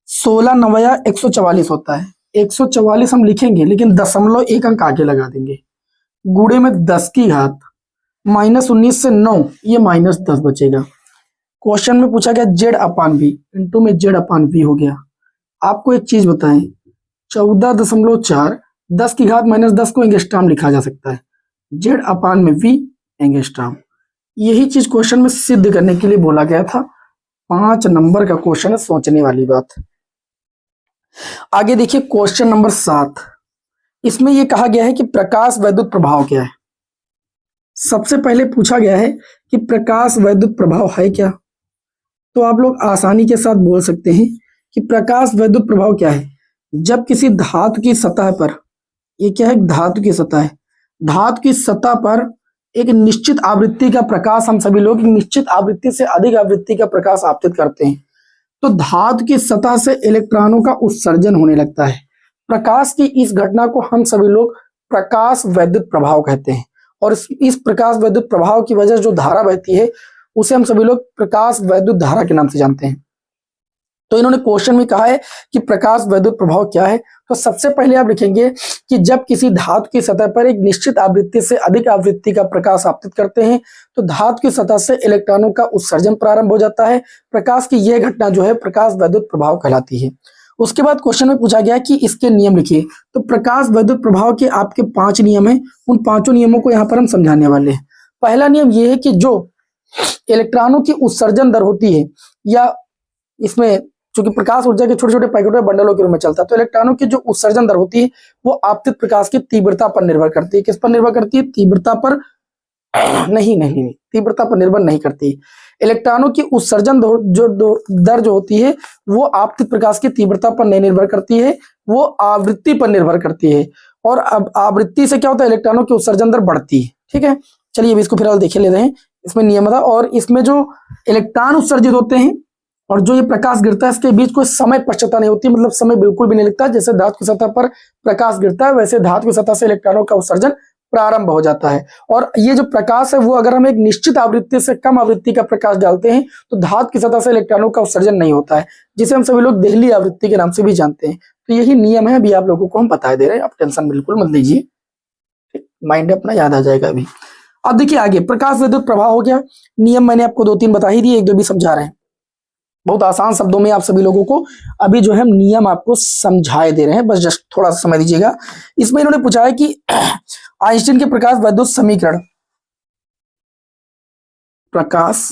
16 9 144 होता है, 144 हम लिखेंगे लेकिन 0.1 अंक आगे लगा देंगे, गुणे में 10⁻−19 से 9 ये -10 बचेगा। क्वेश्चन में पूछा गया Z/V, इंटू में Z/V हो गया। आपको एक चीज बताएं, 14.4 10⁻−10 को एंगस्ट्रॉम लिखा जा सकता है, Z/V एंगस्ट्रॉम। यही चीज क्वेश्चन में सिद्ध करने के लिए बोला गया था। 5 नंबर का क्वेश्चन है, सोचने वाली बात। आगे देखिए क्वेश्चन नंबर 7, इसमें यह कहा गया है कि प्रकाश वैद्युत प्रभाव क्या है। सबसे पहले पूछा गया है कि प्रकाश वैद्युत प्रभाव है क्या, तो आप लोग आसानी के साथ बोल सकते हैं कि प्रकाश वैद्युत प्रभाव क्या है। जब किसी धातु की सतह पर, ये क्या है, धातु की सतह है, धातु की सतह पर एक निश्चित आवृत्ति का प्रकाश, हम सभी लोग निश्चित आवृत्ति से अधिक आवृत्ति का प्रकाश आपतित करते हैं, तो धातु की सतह से इलेक्ट्रॉनों का उत्सर्जन होने लगता है। प्रकाश की इस घटना को हम सभी लोग प्रकाश वैद्युत प्रभाव कहते हैं, और इस प्रकाश वैद्युत प्रभाव की वजह से जो धारा बहती है उसे हम सभी लोग प्रकाश वैद्युत धारा के नाम से जानते हैं। तो इन्होंने क्वेश्चन में कहा है कि प्रकाश वैद्युत प्रभाव क्या है, तो सबसे पहले आप लिखेंगे कि जब किसी धातु की सतह पर एक निश्चित आवृत्ति से अधिक आवृत्ति का प्रकाश आपतित करते हैं तो धातु की सतह से इलेक्ट्रॉनों का उत्सर्जन प्रारंभ हो जाता है। प्रकाश की यह घटना जो है प्रकाश वैद्युत प्रभाव कहलाती है। उसके बाद क्वेश्चन में पूछा गया कि इसके नियम लिखिए, तो प्रकाश वैद्युत प्रभाव के आपके 5 नियम हैं, उन 5 नियमों को यहाँ पर हम समझाने वाले हैं। पहला नियम यह है कि जो इलेक्ट्रॉनों की उत्सर्जन दर होती है, या इसमें चूंकि प्रकाश ऊर्जा के छोटे छोटे पैकेटों में बंडलों के रूप में चलता है, तो इलेक्ट्रॉनों की जो उत्सर्जन दर होती है वो आपतित प्रकाश की तीव्रता पर निर्भर करती है। किस पर निर्भर करती है, तीव्रता पर नहीं, तीव्रता पर निर्भर नहीं करती। इलेक्ट्रॉनों की उत्सर्जन दर जो होती है वो आपतित प्रकाश की तीव्रता पर नहीं निर्भर करती है, वो आवृत्ति पर निर्भर करती है। और अब आवृत्ति से क्या होता है, इलेक्ट्रॉनों की उत्सर्जन दर बढ़ती है। ठीक है, चलिए अभी इसको फिलहाल देखे लेते हैं। इसमें नियम था, और इसमें जो इलेक्ट्रॉन उत्सर्जित होते हैं और जो ये प्रकाश गिरता है इसके बीच कोई समय पश्चता नहीं होती, मतलब समय बिल्कुल भी नहीं लगता। जैसे धातु की सतह पर प्रकाश गिरता है वैसे धातु की सतह से इलेक्ट्रॉनों का उत्सर्जन प्रारंभ हो जाता है। और ये जो प्रकाश है वो अगर हम एक निश्चित आवृत्ति से कम आवृत्ति का प्रकाश डालते हैं तो धातु की सतह से इलेक्ट्रॉनों का उत्सर्जन नहीं होता है, जिसे हम सभी लोग देहली आवृत्ति के नाम से भी जानते हैं। तो यही नियम है, अभी आप लोगों को हम बता दे रहे हैं, आप टेंशन बिल्कुल मत लीजिए, माइंड अपना याद आ जाएगा अभी। अब देखिए आगे प्रकाश विद्युत प्रवाह हो गया। नियम मैंने आपको 2-3 बता ही दिए, 1-2 भी समझा रहे हैं। बहुत आसान शब्दों में आप सभी लोगों को अभी जो है नियम आपको समझाए दे रहे हैं, बस जस्ट थोड़ा सा समय दीजिएगा। इसमें इन्होंने पूछा है कि आइंस्टीन के प्रकाश विद्युत समीकरण, प्रकाश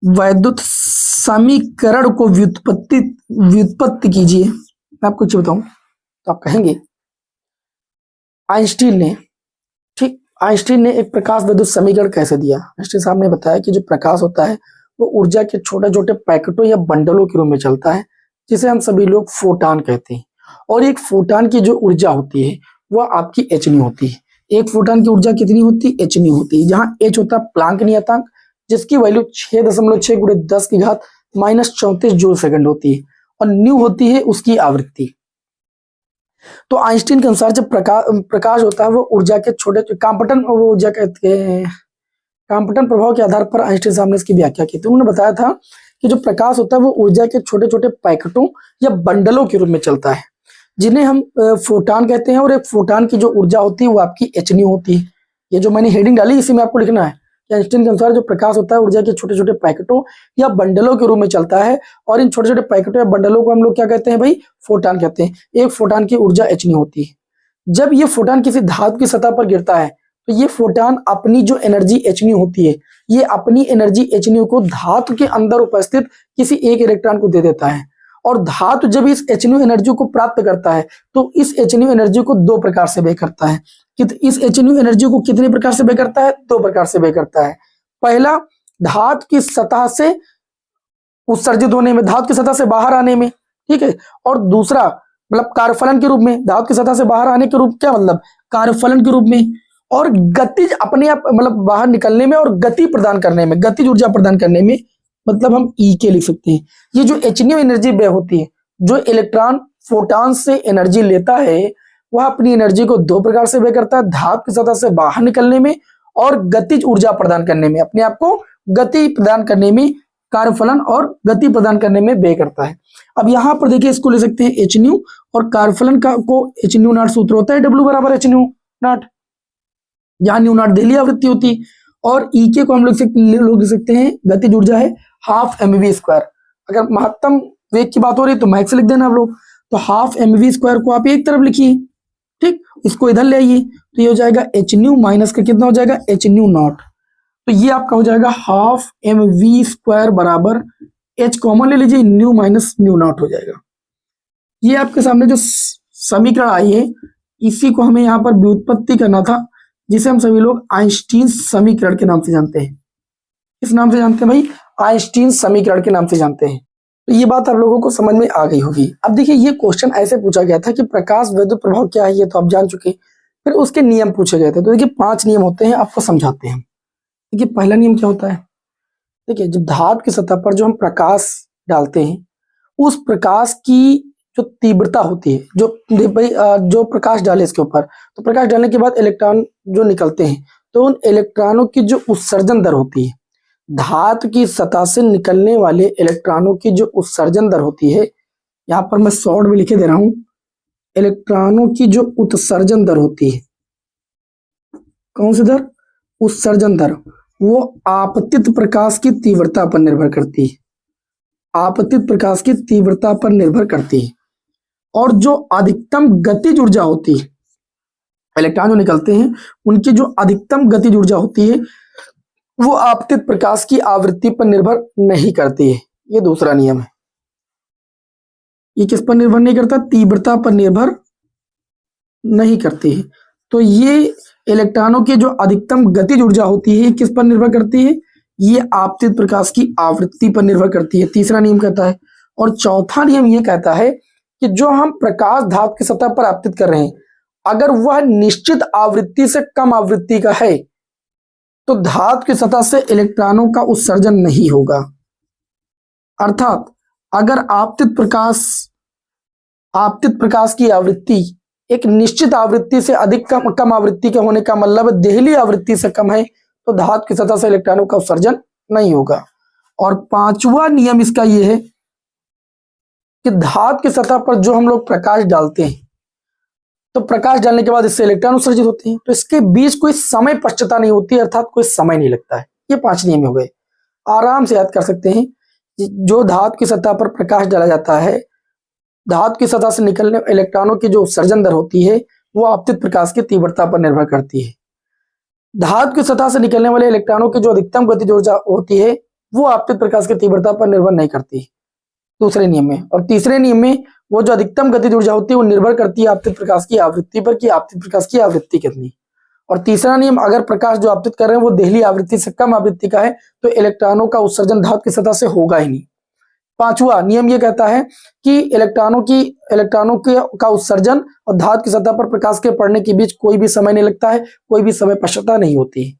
वैद्युत समीकरण को व्युत्पत्ति कीजिए। मैं आपको कुछ बताऊं तो आप कहेंगे आइंस्टीन ने, ठीक, आइंस्टीन ने एक प्रकाश विद्युत समीकरण कैसे दिया। आइंस्टीन साहब ने बताया कि जो प्रकाश होता है वो ऊर्जा के छोटे छोटे पैकेटों या बंडलों के रूप में चलता है, जिसे हम सभी लोग फोटान कहते हैं। और एक फोटान की जो ऊर्जा होती है वह आपकी एचन्यू होती है। एक फोटान की ऊर्जा कितनी होती है? एचन्यू होती है, जहां एच होता है प्लांक नियतांक, जिसकी वैल्यू 6.6 × 10⁻³ जूल सेकंड होती है, और न्यू होती है उसकी आवृत्ति। तो आइंस्टीन के अनुसार जब प्रकाश होता है वो ऊर्जा के छोटे कांपटन, वो ऊर्जा कहते हैं कांपटन प्रभाव के आधार पर आइंस्टीन साहब ने इसकी व्याख्या की थी। उन्होंने बताया था कि जो प्रकाश होता है वो ऊर्जा के छोटे छोटे पैकेटों या बंडलों के रूप में चलता है, जिन्हें हम फोटान कहते हैं। और एक फोटान की जो ऊर्जा होती है वो आपकी एचन्यू होती है। ये जो मैंने हेडिंग डाली इसी में आपको लिखना है कि आइंस्टीन के अनुसार जो प्रकाश होता है ऊर्जा के छोटे छोटे पैकेटों या बंडलों के रूप में चलता है, और इन छोटे छोटे पैकेटों या बंडलों को हम लोग क्या कहते हैं भाई? फोटान कहते हैं। एक फोटान की ऊर्जा एचन्यू होती है। जब ये फोटान किसी धातु की सतह पर गिरता है तो ये फोटान अपनी जो एनर्जी एचन्यू होती है, ये अपनी एनर्जी एचन्यू को धातु के अंदर उपस्थित किसी एक इलेक्ट्रॉन को दे देता है। और धातु जब इस एचन्यू एनर्जी को प्राप्त करता है तो इस एचन्यू एनर्जी को 2 प्रकार से व्यय करता है। इस एचन्यू एनर्जी को कितने प्रकार से व्यय करता है? 2 प्रकार से व्यय करता है। पहला, धातु की सतह से उत्सर्जित होने में, धातु की सतह से बाहर आने में, ठीक है। और दूसरा मतलब कार्यफलन के रूप में, धातु की सतह से बाहर आने के रूप, क्या मतलब? कार्यफलन के रूप में। और गतिज अपने आप मतलब बाहर निकलने में और गति प्रदान करने में, गतिज ऊर्जा प्रदान करने में, मतलब हम ई के लिख सकते हैं। ये जो एचन्यू एनर्जी व्यय होती है, जो इलेक्ट्रॉन फोटान से एनर्जी लेता है वह अपनी एनर्जी को 2 प्रकार से व्यय करता है, धातु की सतह से बाहर निकलने में और गतिज ऊर्जा प्रदान करने में, अपने आप को गति प्रदान करने में, कार्यफलन और गति प्रदान करने में व्यय करता है। अब यहाँ पर देखिए इसको ले सकते हैं एचन्यू, और कार्यफलन का को एचन्यू नॉट सूत्र होता है W = एचन्यू नॉट, जहां न्यू नॉट देहली आवृत्ति होती है। और ई के को हम लोग लिख सकते हैं गतिज ऊर्जा है 12 mv²। अगर महत्तम वेग की बात हो रही है तो मैक्स लिख देना आप लोग, तो 12 mv² को आप एक तरफ लिखिए, ठीक, इसको इधर ले आइए तो ये हो जाएगा एचन्यू माइनस का कितना हो जाएगा? एचन्यू नॉट। तो ये आपका हो जाएगा 12 mv² बराबर एच कॉमन ले लीजिए, न्यू माइनस न्यू नॉट हो जाएगा। ये आपके सामने जो समीकरण आई है इसी को हमें यहाँ पर व्युत्पत्ति करना था, जिसे हम सभी लोग आइंस्टीन समीकरण के नाम से जानते हैं। किस नाम से जानते हैं भाई? आइंस्टीन समीकरण के नाम से जानते हैं। तो ये बात आप लोगों को समझ में आ गई होगी। अब देखिए ये क्वेश्चन ऐसे पूछा गया था कि प्रकाश विद्युत प्रभाव क्या है, ये तो आप जान चुके, फिर उसके नियम पूछे गए थे। तो देखिए 5 नियम होते हैं, आपको समझाते हैं। देखिए पहला नियम क्या होता है? देखिए जब धातु की सतह पर जो हम प्रकाश डालते हैं उस प्रकाश की जो तीव्रता होती है, जो प्रकाश डाले इसके ऊपर, तो प्रकाश डालने के बाद इलेक्ट्रॉन जो निकलते हैं तो उन इलेक्ट्रॉनों की जो उत्सर्जन दर होती है, धातु की सतह से निकलने वाले इलेक्ट्रॉनों की जो उत्सर्जन दर होती है, यहाँ पर मैं शॉर्ट में लिखे दे रहा हूं, इलेक्ट्रॉनों की जो उत्सर्जन दर होती है, कौन सी दर? उत्सर्जन दर, वो आपतित प्रकाश की तीव्रता पर निर्भर करती है, आपतित प्रकाश की तीव्रता पर निर्भर करती है। और जो अधिकतम गतिज ऊर्जा होती है, इलेक्ट्रॉन जो निकलते हैं उनकी जो अधिकतम गतिज ऊर्जा होती है वो आपतित प्रकाश की आवृत्ति पर निर्भर नहीं करती है। ये दूसरा नियम है। ये किस पर निर्भर नहीं करता? तीव्रता पर निर्भर नहीं करती है। तो ये इलेक्ट्रॉनों की जो अधिकतम गतिज ऊर्जा होती है किस पर निर्भर करती है? ये आपतित प्रकाश की आवृत्ति पर निर्भर करती है, तीसरा नियम कहता है। और चौथा नियम ये कहता है कि जो हम प्रकाश धातु की सतह पर आपतित कर रहे हैं अगर वह निश्चित आवृत्ति से कम आवृत्ति का है तो धातु की सतह से इलेक्ट्रॉनों का उत्सर्जन नहीं होगा। अर्थात अगर आपतित प्रकाश की आवृत्ति एक निश्चित आवृत्ति से अधिक कम आवृत्ति के होने का मतलब देहली आवृत्ति से कम है तो धातु की सतह से इलेक्ट्रॉनों का उत्सर्जन नहीं होगा। और पांचवा नियम इसका यह है कि धातु की सतह पर जो हम लोग प्रकाश डालते हैं तो प्रकाश डालने के बाद इससे इलेक्ट्रॉन उत्सर्जित होते हैं, तो इसके बीच कोई समय पश्चता नहीं होती, अर्थात कोई समय नहीं लगता है। ये 5 नियम हो गए, आराम से याद कर सकते हैं। जो धातु की सतह पर प्रकाश डाला जाता है, धातु की सतह से निकलने इलेक्ट्रॉनों की जो उत्सर्जन दर होती है वो आपतित प्रकाश की तीव्रता पर निर्भर करती है। धातु की सतह से निकलने वाले इलेक्ट्रॉनों की जो अधिकतम गतिज ऊर्जा होती है वो आपतित प्रकाश की तीव्रता पर निर्भर नहीं करती, दूसरे नियम में। और तीसरे नियम में वो जो अधिकतम गतिज ऊर्जा होती है वो निर्भर करती है आपतित प्रकाश की आवृत्ति पर कि आपतित प्रकाश की आवृत्ति कितनी। और तीसरा नियम, अगर प्रकाश जो आपतित कर रहे हैं वो देहली आवृत्ति से कम आवृत्ति का है तो इलेक्ट्रॉनों का उत्सर्जन धातु की सतह से होगा ही नहीं। पांचवा नियम ये कहता है कि इलेक्ट्रॉनों का उत्सर्जन और धातु की सतह पर प्रकाश के पड़ने के बीच कोई भी समय नहीं लगता है, कोई भी समय पश्चता नहीं होती है।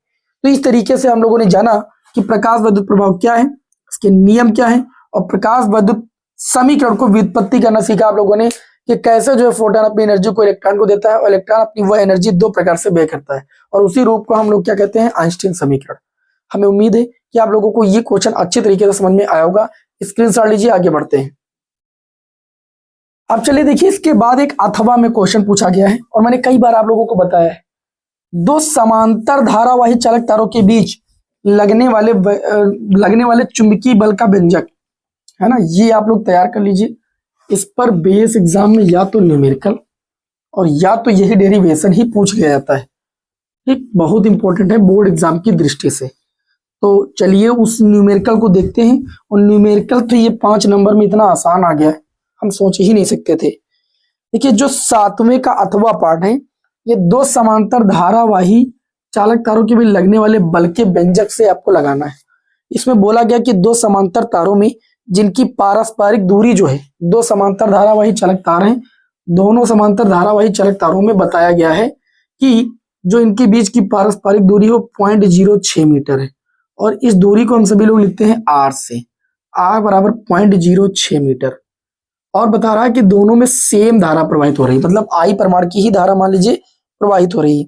तो इस तरीके से हम लोगों ने जाना कि प्रकाश विद्युत प्रभाव क्या है, इसके नियम क्या है, और प्रकाश विद्युत समीकरण को व्युत्पत्ति करना सीखा आप लोगों ने कि कैसे जो है फोटोन अपनी एनर्जी को इलेक्ट्रॉन को देता है और इलेक्ट्रॉन अपनी वह एनर्जी 2 प्रकार से व्यय करता है, और उसी रूप को हम लोग क्या कहते हैं, आइंस्टीन समीकरण। हमें उम्मीद है कि आप लोगों को ये क्वेश्चन अच्छे तरीके से समझ में आया होगा। स्क्रीनशॉट लीजिए, आगे बढ़ते हैं। अब चलिए देखिए, इसके बाद एक अथवा में क्वेश्चन पूछा गया है और मैंने कई बार आप लोगों को बताया है, 2 समांतर धारावाही चालक तारों के बीच लगने वाले चुंबकीय बल का व्यंजक है ना, ये आप लोग तैयार कर लीजिए। इस पर बेस एग्जाम में या तो न्यूमेरिकल और या तो यही डेरिवेशन ही पूछ लिया जाता है। ठीक, बहुत इंपॉर्टेंट है बोर्ड एग्जाम की दृष्टि से। तो चलिए उस न्यूमेरिकल को देखते हैं। और न्यूमेरिकल तो ये 5 नंबर में इतना आसान आ गया है, हम सोच ही नहीं सकते थे। देखिए जो 7वें का अथवा पार्ट है, ये 2 समांतर धारावाही चालक तारों के बीच लगने वाले बल के व्यंजक से आपको लगाना है। इसमें बोला गया कि 2 समांतर तारों में जिनकी पारस्परिक दूरी जो है, 2 समांतर धारावाही चालक तार हैं, दोनों समांतर धारावाही चालक तारों में बताया गया है कि जो इनके बीच की पारस्परिक दूरी हो 0.06 मीटर है, और इस दूरी को हम सभी लोग लिखते हैं r से, r बराबर 0.06 मीटर। और बता रहा है कि दोनों में सेम धारा प्रवाहित हो रही है, मतलब I परमाणु की ही धारा मान लीजिए प्रवाहित हो रही है।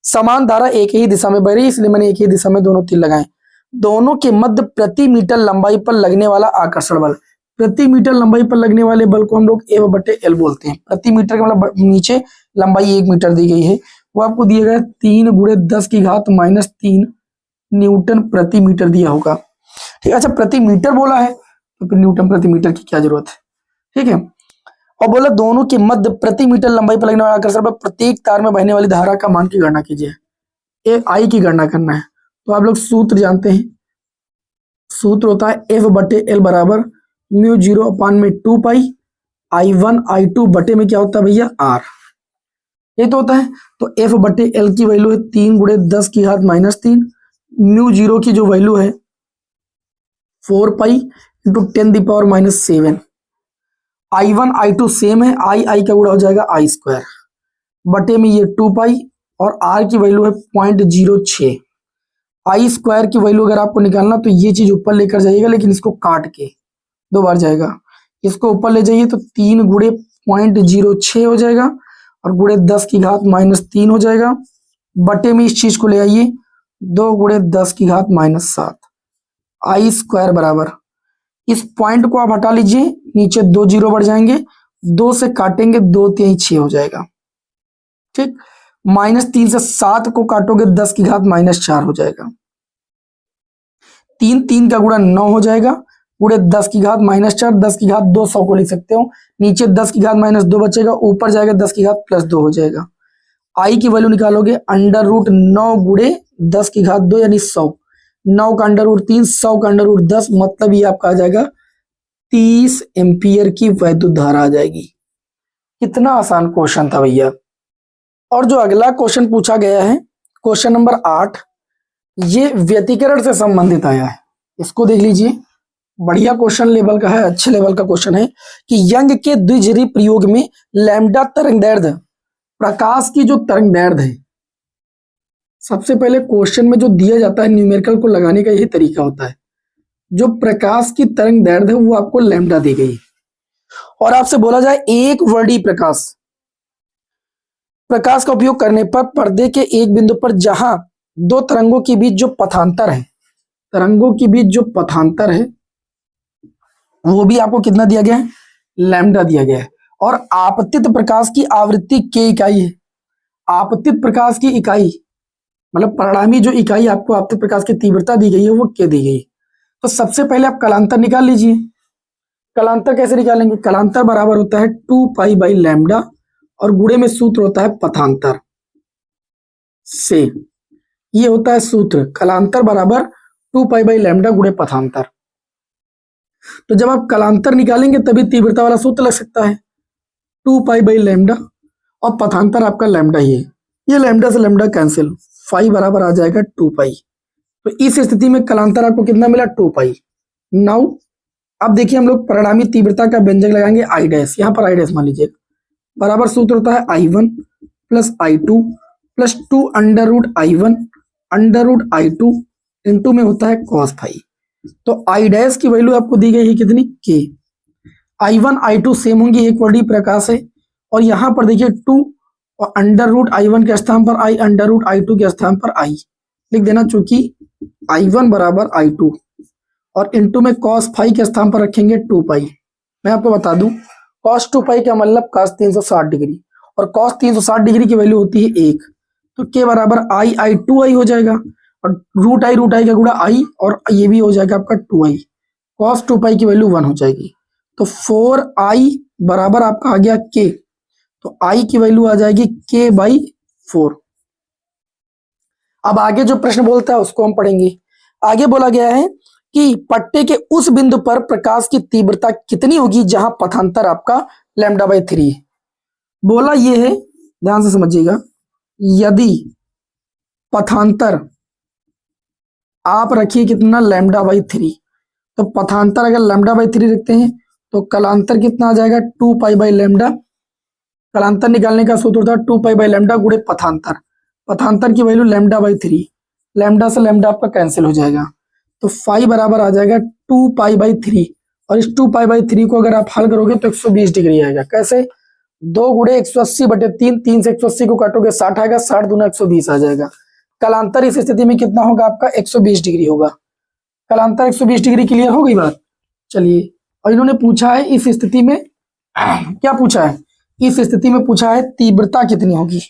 समान धारा एक ही दिशा में बह रही है, इसलिए मैंने एक ही दिशा में दोनों तीर लगाए। दोनों के मध्य प्रति मीटर लंबाई पर लगने वाला आकर्षण बल, प्रति मीटर लंबाई पर लगने वाले बल को हम लोग F/L बोलते हैं। प्रति मीटर का मतलब नीचे लंबाई 1 मीटर दी गई है, वो आपको दिया गया 3 × 10⁻³ न्यूटन प्रति मीटर दिया होगा। ठीक है, अच्छा प्रति मीटर बोला है तो फिर न्यूटन प्रति मीटर की क्या जरूरत है। ठीक है, और बोला दोनों के मध्य प्रति मीटर लंबाई पर लगने वाला आकर्षण बल, प्रत्येक तार में बहने वाली धारा का मान की गणना कीजिए। I की गणना करना है, तो आप लोग सूत्र जानते हैं। सूत्र होता है F/L बराबर μ0/2 पाई I1 I2 बटे में क्या होता है भैया R, ये तो होता है। तो F/L की वैल्यू है 3 × 10⁻³ μ0 की जो वैल्यू है 4 पाई × 10⁻⁻7। I1 I2 सेम है, I का गुणा हो जाएगा I² बटे में ये 2 पाई, और R की वैल्यू है 0.06। I² की वैल्यू अगर आपको निकालना तो ये चीज ऊपर लेकर जाइएगा, लेकिन इसको काट के 2 बार जाएगा, इसको ऊपर ले जाइए तो 3 × 0.06 हो जाएगा और × 10⁻³ हो जाएगा, बटे में इस चीज को ले आइए 2 × 10⁻⁷। I² बराबर, इस पॉइंट को आप हटा लीजिए, नीचे 2 0 बढ़ जाएंगे, 2 से काटेंगे 2 × 6 हो जाएगा। ठीक, -3 से 7 को काटोगे 10⁻⁴ हो जाएगा। 3 का गुणा 9 हो जाएगा, × 10⁻⁴, 10⁻2 को लिख सकते हो, नीचे 10⁻2 बचेगा, ऊपर जाएगा 10⁻+2 हो जाएगा। I की वैल्यू निकालोगे √9 × 10⁻2 यानी 100, 9 का √3, 100 का √10, मतलब ये आपका आ जाएगा 30 एम्पियर की वैद्युत धारा आ जाएगी। कितना आसान क्वेश्चन था भैया। और जो अगला क्वेश्चन पूछा गया है, क्वेश्चन नंबर 8, ये व्यतिकरण से संबंधित आया है, इसको देख लीजिए। बढ़िया क्वेश्चन लेवल का है, अच्छे लेवल का क्वेश्चन है कि यंग के द्विध्रुवीय प्रयोग में लैम्ब्डा तरंग दैर्ध्य प्रकाश की जो तरंग दैर्ध्य है, सबसे पहले क्वेश्चन में जो दिया जाता है न्यूमेरिकल को लगाने का यही तरीका होता है। जो प्रकाश की तरंग दैर्ध्य है वो आपको लैम्डा दी गई और आपसे बोला जाए एक वर्णी प्रकाश का उपयोग करने पर पर्दे के एक बिंदु पर जहां दो तरंगों के बीच जो पथांतर है, वो भी आपको कितना दिया गया है, लैम्डा दिया गया है। और आपतित प्रकाश की आवृत्ति के इकाई है। आपतित प्रकाश की इकाई मतलब परिणामी जो इकाई आपको आपतित प्रकाश की तीव्रता दी गई है वो के दी गई। तो सबसे पहले आप कलांतर निकाल लीजिए। कलांतर कैसे निकालेंगे? कलांतर बराबर होता है 2 पाई बाई लैम्डा और गुणे में सूत्र होता है पथांतर से। ये होता है सूत्र, कलांतर बराबर 2 पाई बाई लैम्डा गुणे पथांतर। तो जब आप कलांतर निकालेंगे तभी तीव्रता वाला सूत्र लग सकता है, 2 पाई बाई लैम्डा और पथांतर आपका लैम्डा ही है। ये लैम्डा से लैम्डा कैंसिल, फाई बराबर आ जाएगा 2 पाई। तो इस स्थिति में कलांतर आपको कितना मिला? 2 पाई। नाउ अब देखिए हम लोग परिणामी तीव्रता का व्यंजक लगाएंगे आई डैश। यहाँ पर आई डैश मान लीजिए बराबर सूत्र होता है I1 plus I2 plus 2 under root I1 under root I2 into में होता है कॉस फाई। तो आई डैश की वैल्यू आपको दी गई है कितनी? के। I1 I2 सेम होंगी, एक वर्णी प्रकाश है। और यहाँ पर देखिए 2 और अंडर रूट I1 के स्थान पर I, अंडर रूट I2 के स्थान पर I लिख देना, चूंकि I1 बराबर I2 और इंटू में कॉस फाई के स्थान पर रखेंगे 2 पाई। मैं आपको बता दूं कॉस 2 पाई का मतलब कॉस 360 डिग्री और कॉस 360 डिग्री की वैल्यू होती है 1। तो के बराबर I 2I हो जाएगा और रूट आई का गुणा I और ये भी हो जाएगा आपका 2I। कॉस 2 पाई की वैल्यू 1 हो जाएगी। तो 4I बराबर आपका आ गया के। तो I की वैल्यू आ जाएगी के बाई 4। अब आगे जो प्रश्न बोलता है उसको हम पढ़ेंगे। आगे बोला गया है कि पट्टे के उस बिंदु पर प्रकाश की तीव्रता कितनी होगी जहां पथांतर आपका लैम्डा बाई 3 है। बोला ये है, ध्यान से समझिएगा, यदि पथांतर आप रखिए कितना? Lambda by 3। तो पथांतर अगर लैम्डा बाई 3 रखते हैं तो कलांतर कितना आ जाएगा? 2 पाई बाई लैम्डा। कलांतर निकालने का सूत्र था 2 पाई बाई लैम्डा गुणे पथांतर। पथांतर की वैल्यू लैम्डा बाई 3, लैम्डा से लैम्डा आपका कैंसिल हो जाएगा। तो फाई बराबर आ जाएगा 2 पाई बाई 3 और इस 2 पाई बाई 3 को अगर आप हल करोगे तो 120 डिग्री आएगा। कैसे? 2 गुणे 180 बटे 3, 3 से 180 को काटोगे 60 आएगा, 60 दूना 120 आ जाएगा। कलांतर इस स्थिति में कितना होगा आपका? 120 डिग्री होगा। कलांतर 120 डिग्री क्लियर हो गई बात? चलिए, और इन्होंने पूछा है इस स्थिति में क्या पूछा है? इस स्थिति में पूछा है तीव्रता कितनी होगी।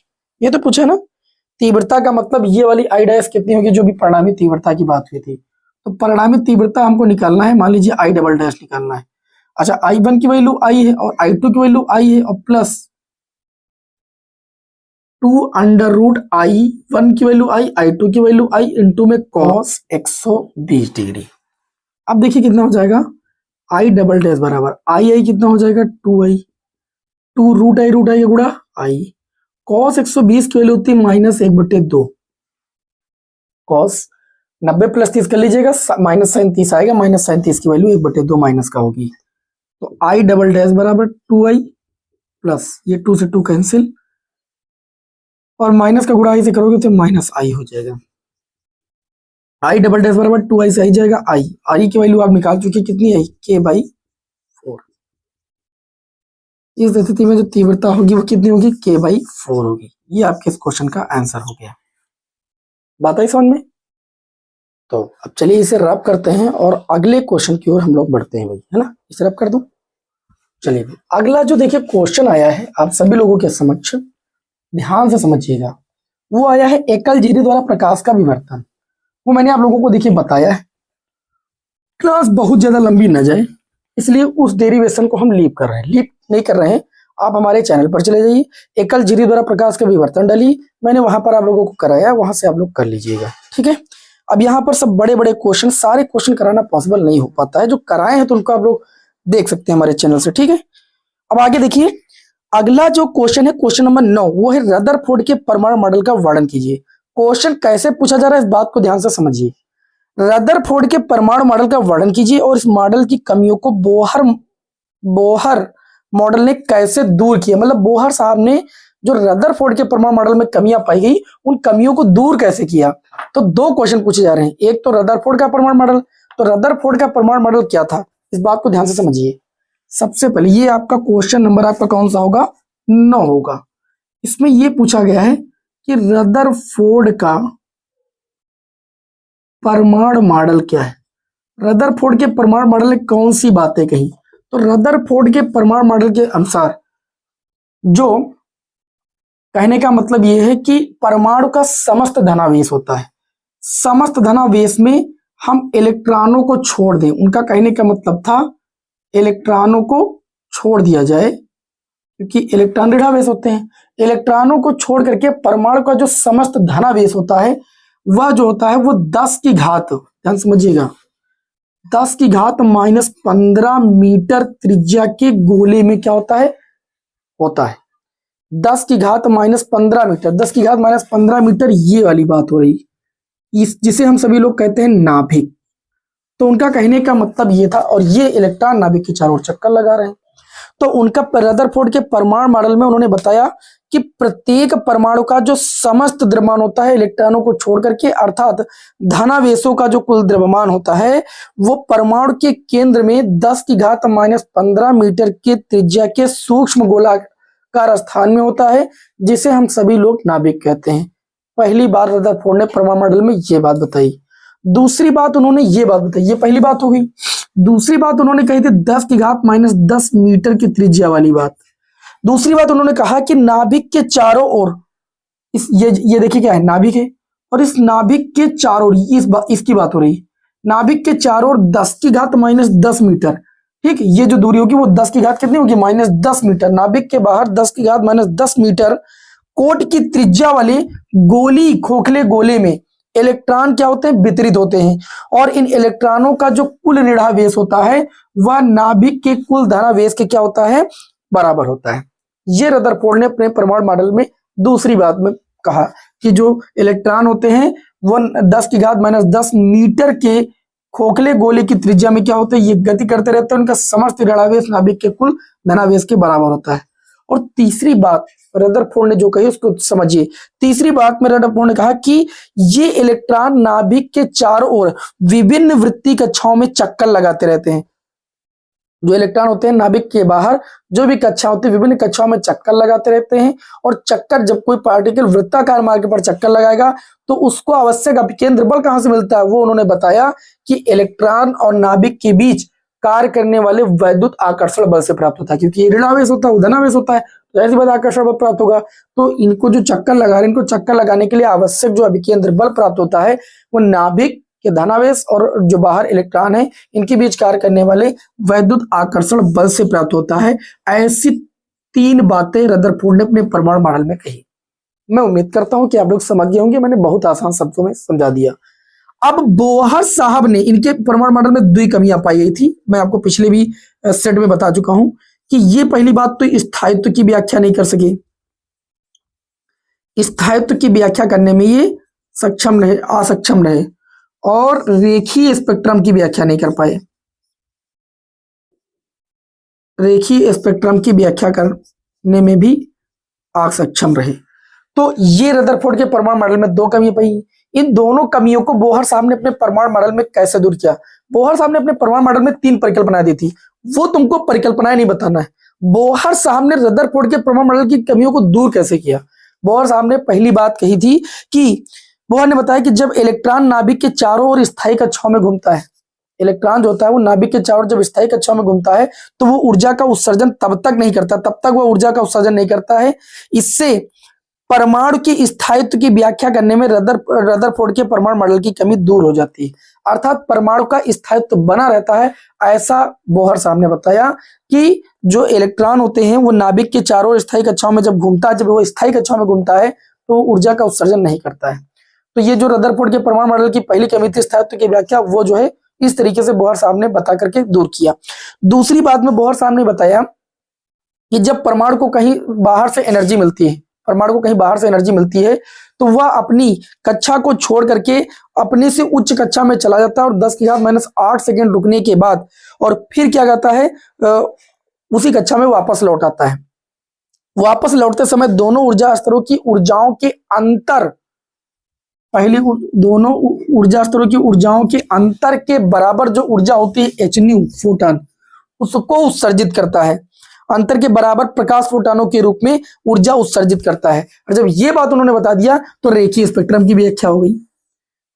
ये तो पूछा ना, तीव्रता का मतलब ये वाली आई डैश कितनी होगी जो भी परिणामी तीव्रता की बात हुई थी। तो परिणामी तीव्रता हमको निकालना है, मान लीजिए आई डबल डैश निकालना है। अच्छा, I1 की वैल्यू I है और I2 की वैल्यू I है और प्लस 2 अंडर रूट I1 की वैल्यू I, I2 की वैल्यू I इंटू में कॉस 120 डिग्री। अब देखिए कितना हो जाएगा? I डबल डैश बराबर I कितना हो जाएगा? 2I, 2 रूट I का गुणा I। कॉस 120 की वैल्यू होती है -1/2। कॉस 90 प्लस 30 कर लीजिएगा, -37 आएगा। -37 की वैल्यू 1/2 माइनस का होगी। तो I डबल डैश बराबर 2I प्लस ये 2 से 2 कैंसिल और माइनस का गुणा I से करोगे तो -I हो जाएगा। I डबल डैश बराबर 2I से आई जाएगा I की वैल्यू आप निकाल चुके, कितनी आई? के बाई 4। इस स्थिति में जो तीव्रता होगी वो कितनी होगी? के बाई 4 होगी। ये आपके इस क्वेश्चन का आंसर हो गया। बात आई समझ में? तो अब चलिए इसे रब करते हैं और अगले क्वेश्चन की ओर हम लोग बढ़ते हैं भाई, है ना? इसे रब कर दूं। चलिए अगला जो देखिए क्वेश्चन आया है आप सभी लोगों के समक्ष, ध्यान से समझिएगा। वो आया है एकल झिरी द्वारा प्रकाश का विवर्तन। वो मैंने आप लोगों को देखिए बताया है, क्लास बहुत ज्यादा लंबी न जाए इसलिए उस डेरिवेशन को हम लीव कर रहे हैं। लीव नहीं कर रहे हैं, आप हमारे चैनल पर चले जाइए, एकल झिरी द्वारा प्रकाश का विवर्तन डालिए, मैंने वहां पर आप लोगों को कराया, वहां से आप लोग कर लीजिएगा, ठीक है? अब यहाँ पर सब बड़े बड़े क्वेश्चन, सारे क्वेश्चन कराना पॉसिबल नहीं हो पाता है, जो कराए हैं तो उनको आप लोग देख सकते हैं हमारे चैनल से, ठीक है? अब आगे देखिए, अगला जो क्वेश्चन है क्वेश्चन नंबर 9, वो है रदरफोर्ड के परमाणु मॉडल का वर्णन कीजिए। क्वेश्चन कैसे पूछा जा रहा है इस बात को ध्यान से समझिए। रदरफोर्ड के परमाणु मॉडल का वर्णन कीजिए और इस मॉडल की कमियों को बोहर मॉडल ने कैसे दूर किया। मतलब बोहर साहब ने जो रदरफोर्ड के परमाणु मॉडल में कमियां पाई गई, उन कमियों को दूर कैसे किया। तो दो क्वेश्चन पूछे जा रहे हैं, एक तो रदरफोर्ड का परमाणु मॉडल, तो रदरफोर्ड का परमाणु मॉडल क्या था, इस बात को ध्यान से समझिए। सबसे पहले ये आपका क्वेश्चन नंबर आपका कौन सा होगा, 9 होगा। इसमें ये पूछा गया है कि रदरफोर्ड का परमाणु मॉडल क्या है। रदरफोर्ड के परमाणु मॉडल ने कौन सी बातें कही। तो रदरफोर्ड के परमाणु मॉडल के अनुसार जो कहने का मतलब यह है कि परमाणु का समस्त धनावेश होता है, समस्त धनावेश में हम इलेक्ट्रॉनों को छोड़ दें। उनका कहने का मतलब था इलेक्ट्रॉनों को छोड़ दिया जाए, क्योंकि इलेक्ट्रॉन ऋणावेश होते हैं। इलेक्ट्रॉनों को छोड़ करके परमाणु का जो समस्त धनावेश होता है वह जो होता है वो 10 की घात, ध्यान समझिएगा, 10 की घात -15 मीटर त्रिज्या के गोले में क्या होता है, 10 की घात -15 मीटर, 10 की घात -15 मीटर, ये वाली बात हो रही, इस जिसे हम सभी लोग कहते हैं नाभिक। तो उनका कहने का मतलब ये था, और ये इलेक्ट्रॉन नाभिक के चारों ओर चक्कर लगा रहे हैं। तो उनका रदरफोर्ड के परमाणु मॉडल में उन्होंने बताया कि प्रत्येक परमाणु का जो समस्त द्रव्यमान होता है इलेक्ट्रॉनों को छोड़ करके, अर्थात धनावेशों का जो कुल द्रव्यमान होता है वो परमाणु के केंद्र में 10 की घात -15 मीटर के त्रिज्या के सूक्ष्म गोलाकार स्थान में होता है, जिसे हम सभी लोग नाभिक कहते हैं। पहली बार रदरफोर्ड ने परमाणु मॉडल में ये बात बताई। दूसरी बात उन्होंने ये बात बताई, ये पहली बात हो गई। दूसरी बात उन्होंने कही थी 10 की घात -10 मीटर की त्रिज्या वाली बात। दूसरी बात उन्होंने कहा कि नाभिक के चारों ओर, ये देखिए क्या है, नाभिक है, और इस नाभिक के चारों ओर इसकी बात हो रही, नाभिक के चारों ओर 10 की घात -10 मीटर, ठीक, ये जो दूरी होगी वो 10 की घात कितनी होगी, -10 मीटर। नाभिक के बाहर 10 की घात -10 मीटर कोट की त्रिज्या वाले गोली खोखले गोले में इलेक्ट्रॉन क्या होते हैं, वितरित होते हैं, और इन इलेक्ट्रॉनों का जो कुल ऋणावेश होता है वह नाभिक के कुल धनावेश के क्या होता है, बराबर होता है। ये रदरफोर्ड ने अपने परमाणु मॉडल में दूसरी बात में कहा कि जो इलेक्ट्रॉन होते हैं वो 10 की घात -10 मीटर के खोखले गोले की त्रिज्या में क्या होते हैं, ये गति करते रहते हैं, उनका समस्त ऋणावेश नाभिक के कुल धनावेश के बराबर होता है। और तीसरी बात रदरफोर्ड ने जो कही उसको समझिए। तीसरी बात में रदरफोर्ड ने कहा कि ये इलेक्ट्रॉन नाभिक के चारों ओर विभिन्न वृत्तीय कक्षाओं में चक्कर लगाते रहते हैं। जो इलेक्ट्रॉन होते हैं नाभिक के बाहर जो भी कक्षा होती है विभिन्न कक्षाओं में चक्कर लगाते रहते हैं, और चक्कर जब कोई पार्टिकल वृत्ताकार मार्ग पर चक्कर लगाएगा तो उसको आवश्यक अभिकेंद्र बल कहां से मिलता है, वो उन्होंने बताया कि इलेक्ट्रॉन और नाभिक के बीच कार्य करने वाले वैद्युत आकर्षण बल से प्राप्त होता है, क्योंकि ये ऋणावेश होता है, धनावेश होता है, तो ऐसी बात आकर्षण बल प्राप्त होगा। तो इनको जो चक्कर लगा रहे हैं, इनको चक्कर लगाने के लिए आवश्यक जो अभिकेंद्र बल प्राप्त होता है वो नाभिक के धनावेश और जो बाहर इलेक्ट्रॉन है इनके बीच कार्य करने वाले वैद्युत आकर्षण बल से प्राप्त होता है। ऐसी 3 बातें रदरफोर्ड ने अपने परमाणु मॉडल में कही। मैं उम्मीद करता हूं कि आप लोग समझ गए होंगे, मैंने बहुत आसान शब्दों में समझा दिया। अब बोहर साहब ने इनके परमाणु मॉडल में 2 कमियां पाई गई थी, मैं आपको पिछले भी सेट में बता चुका हूं कि ये पहली बात तो स्थायित्व की व्याख्या नहीं कर सके, स्थायित्व की व्याख्या करने में ये सक्षम रहे, असक्षम रहे, और रेखीय स्पेक्ट्रम की व्याख्या नहीं कर पाए, रेखीय स्पेक्ट्रम की व्याख्या करने में भी असक्षम रहे। तो ये रदरफोर्ड के परमाणु मॉडल में 2 कमियां पाई। इन दोनों कमियों को बोहर साहब ने अपने परमाणु मॉडल में कैसे दूर किया। बोहर साहब ने अपने परमाणु मॉडल में 3 परिकल्पनाएं दी थी, वो तुमको परिकल्पनाएं नहीं बताना है। बोहर साहब ने रदरफोर्ड के परमाणु मॉडल की कमियों को दूर कैसे किया। बोहर साहब ने पहली बात कही थी कि बोहर ने बताया कि जब इलेक्ट्रॉन नाभिक के चारों ओर स्थायी कक्षाओं में घूमता है, इलेक्ट्रॉन जो होता है वो नाभिक के चारों ओर जब स्थायी कक्षाओं में घूमता है तो वो ऊर्जा का उत्सर्जन तब तक नहीं करता, तब तक वो ऊर्जा का उत्सर्जन नहीं करता है। इससे परमाणु की स्थायित्व की व्याख्या करने में रदरफोर्ड के परमाणु मॉडल की कमी दूर हो जाती है, अर्थात परमाणु का स्थायित्व बना रहता है। ऐसा बोहर साहब ने बताया कि जो इलेक्ट्रॉन होते हैं वो नाभिक के चारों ओर स्थायी कक्षाओं में जब घूमता है, जब वो स्थायी कक्षाओं में घूमता है तो ऊर्जा का उत्सर्जन नहीं करता है। तो ये जो रदरफोर्ड के परमाणु मॉडल की पहली कमी थी स्थायित्व की व्याख्या, वो जो है इस तरीके से बोहर साहब ने बता करके दूर किया। दूसरी बात में बोहर साहब ने बताया कि जब परमाणु को कहीं बाहर से एनर्जी मिलती है, परमाणु को कहीं बाहर से एनर्जी मिलती है तो वह अपनी कक्षा को छोड़ करके अपने से उच्च कक्षा में चला जाता है, और 10 की घात -8 सेकेंड रुकने के बाद और फिर क्या कहता है उसी कक्षा में वापस लौट आता है। वापस लौटते समय दोनों ऊर्जा स्तरों की ऊर्जाओं के अंतर, पहली दोनों ऊर्जा स्तरों की ऊर्जाओं के अंतर के बराबर जो ऊर्जा होती है एच न्यू फोटॉन, उसको उत्सर्जित करता है। अंतर के बराबर प्रकाश फोटॉनों के रूप में ऊर्जा उत्सर्जित करता है। और जब ये बात उन्होंने बता दिया तो रेखीय स्पेक्ट्रम की भी व्याख्या हो गई।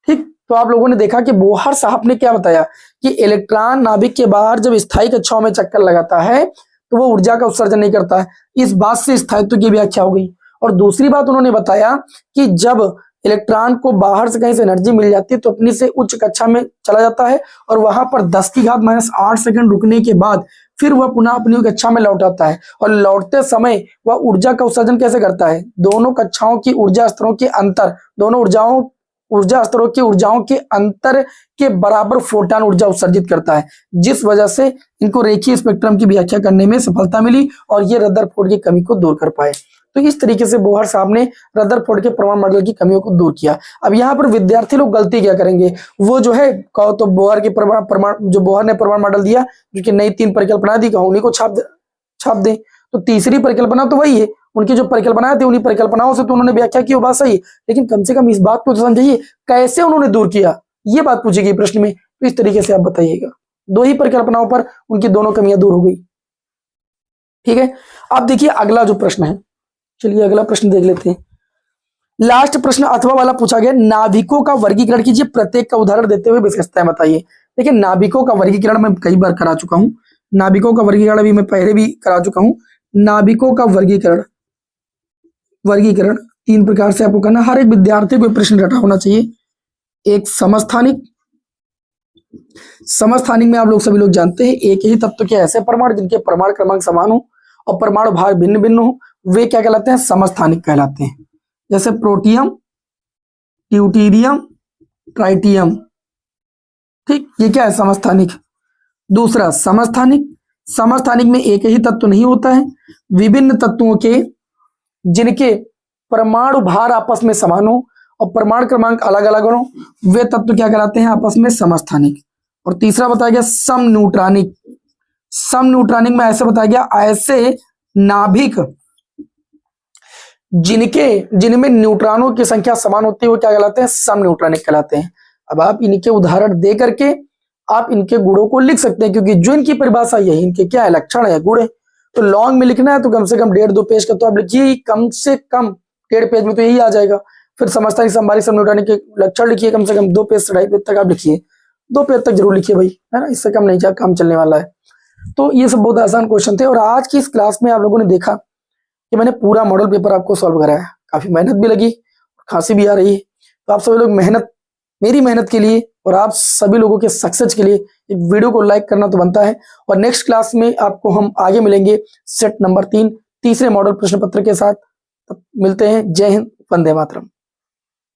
ठीक, तो आप लोगों ने देखा कि बोहर साहब ने क्या बताया कि इलेक्ट्रॉन नाभिक के बाहर जब स्थायी कक्षाओं में चक्कर लगाता है तो वो ऊर्जा का उत्सर्जन नहीं करता है। इस बात से स्थायित्व की व्याख्या हो गई। और दूसरी बात उन्होंने बताया कि जब इलेक्ट्रॉन को बाहर से कहीं से एनर्जी मिल जाती है तो अपनी से उच्च कक्षा में चला जाता है और वहां पर 10⁻⁸ सेकंड रुकने के बाद फिर वह पुनः अपनी कक्षा में लौट आता है। और लौटते समय वह ऊर्जा का उत्सर्जन कैसे करता है? दोनों कक्षाओं की ऊर्जा स्तरों के अंतर, दोनों ऊर्जा स्तरों की ऊर्जाओं के अंतर के बराबर फोटॉन ऊर्जा उत्सर्जित करता है, जिस वजह से इनको रेखीय स्पेक्ट्रम की व्याख्या करने में सफलता मिली और ये रदरफोर्ड की कमी को दूर कर पाए। तो इस तरीके से बोहर साहब ने रदरफोर्ड के परमाणु मॉडल की कमियों को दूर किया। अब यहाँ पर विद्यार्थी लोग गलती क्या करेंगे, वो जो है कहो तो बोहर के परमाणु जो बोहर ने परमाणु मॉडल दिया, जो कि नई 3 परिकल्पना दी, कहो उन्हीं को छाप दें। तो तीसरी परिकल्पना तो वही है, उनकी जो परिकल्पनाएं थी उन्हीं परिकल्पनाओं से तो उन्होंने व्याख्या की, वो बात सही है, लेकिन कम से कम इस बात को तो समझिए कैसे उन्होंने दूर किया, ये बात पूछी गई प्रश्न में। तो इस तरीके से आप बताइएगा, 2 ही परिकल्पनाओं पर उनकी दोनों कमियां दूर हो गई। ठीक है, अब देखिए अगला जो प्रश्न है, चलिए अगला प्रश्न देख लेते हैं। लास्ट प्रश्न अथवा वाला पूछा गया, नाभिकों का वर्गीकरण कीजिए, प्रत्येक का उदाहरण देते हुए विशेषताएं बताइए। देखिए नाभिकों का वर्गीकरण मैं कई बार करा चुका हूं, नाभिकों का वर्गीकरण भी मैं पहले भी करा चुका हूं। नाभिकों का वर्गीकरण 3 प्रकार से आपको करना, हर एक विद्यार्थी को प्रश्न रटा होना चाहिए। एक समस्थानिक में आप लोग सभी लोग जानते हैं एक ही तत्व के ऐसे परमाणु जिनके परमाणु क्रमांक समान हो और परमाणु भार भिन्न भिन्न हो, वे क्या कहलाते हैं? समस्थानिक कहलाते हैं। जैसे प्रोटियम, ड्यूटेरियम, ट्राइटियम। ठीक, ये क्या है? समस्थानिक। दूसरा समस्थानिक में एक ही तत्व नहीं होता है, विभिन्न तत्वों के जिनके परमाणु भार आपस में समान हो और परमाणु क्रमांक अलग अलग हो, वे तत्व क्या कहलाते हैं? आपस में समस्थानिक। और तीसरा बताया गया समन्यूट्रॉनिक। समन्यूट्रॉनिक में ऐसे बताया गया, ऐसे नाभिक जिनमें न्यूट्रॉनों की संख्या समान होती है वो क्या कहलाते हैं? समन्यूट्रॉनिक कहलाते हैं। अब आप इनके उदाहरण दे करके आप इनके गुणों को लिख सकते हैं, क्योंकि जो इनकी परिभाषा यही, इनके क्या है? लक्षण है, गुण है। तो लॉन्ग में लिखना है तो कम से कम 1.5-2 पेज का तो आप लिखिए, कम से कम 1.5 पेज में तो यही आ जाएगा। फिर समस्थानिक, समबारिक, समन्यूट्रॉनिक के लक्षण लिखिए, कम से कम 2 पेज से 2.5 पेज तक आप लिखिए, 2 पेज तक जरूर लिखिए भाई, है ना, इससे कम नहीं काम चलने वाला है। तो ये सब बहुत आसान क्वेश्चन थे। और आज की इस क्लास में आप लोगों ने देखा कि मैंने पूरा मॉडल पेपर आपको सॉल्व कराया, काफी मेहनत भी लगी, खांसी भी आ रही है। तो आप सभी लोग मेरी मेहनत के लिए और आप सभी लोगों के सक्सेस के लिए एक वीडियो को लाइक करना तो बनता है। और नेक्स्ट क्लास में आपको हम आगे मिलेंगे सेट नंबर 3 तीसरे मॉडल प्रश्न पत्र के साथ। मिलते हैं। जय हिंद, वंदे मातरम।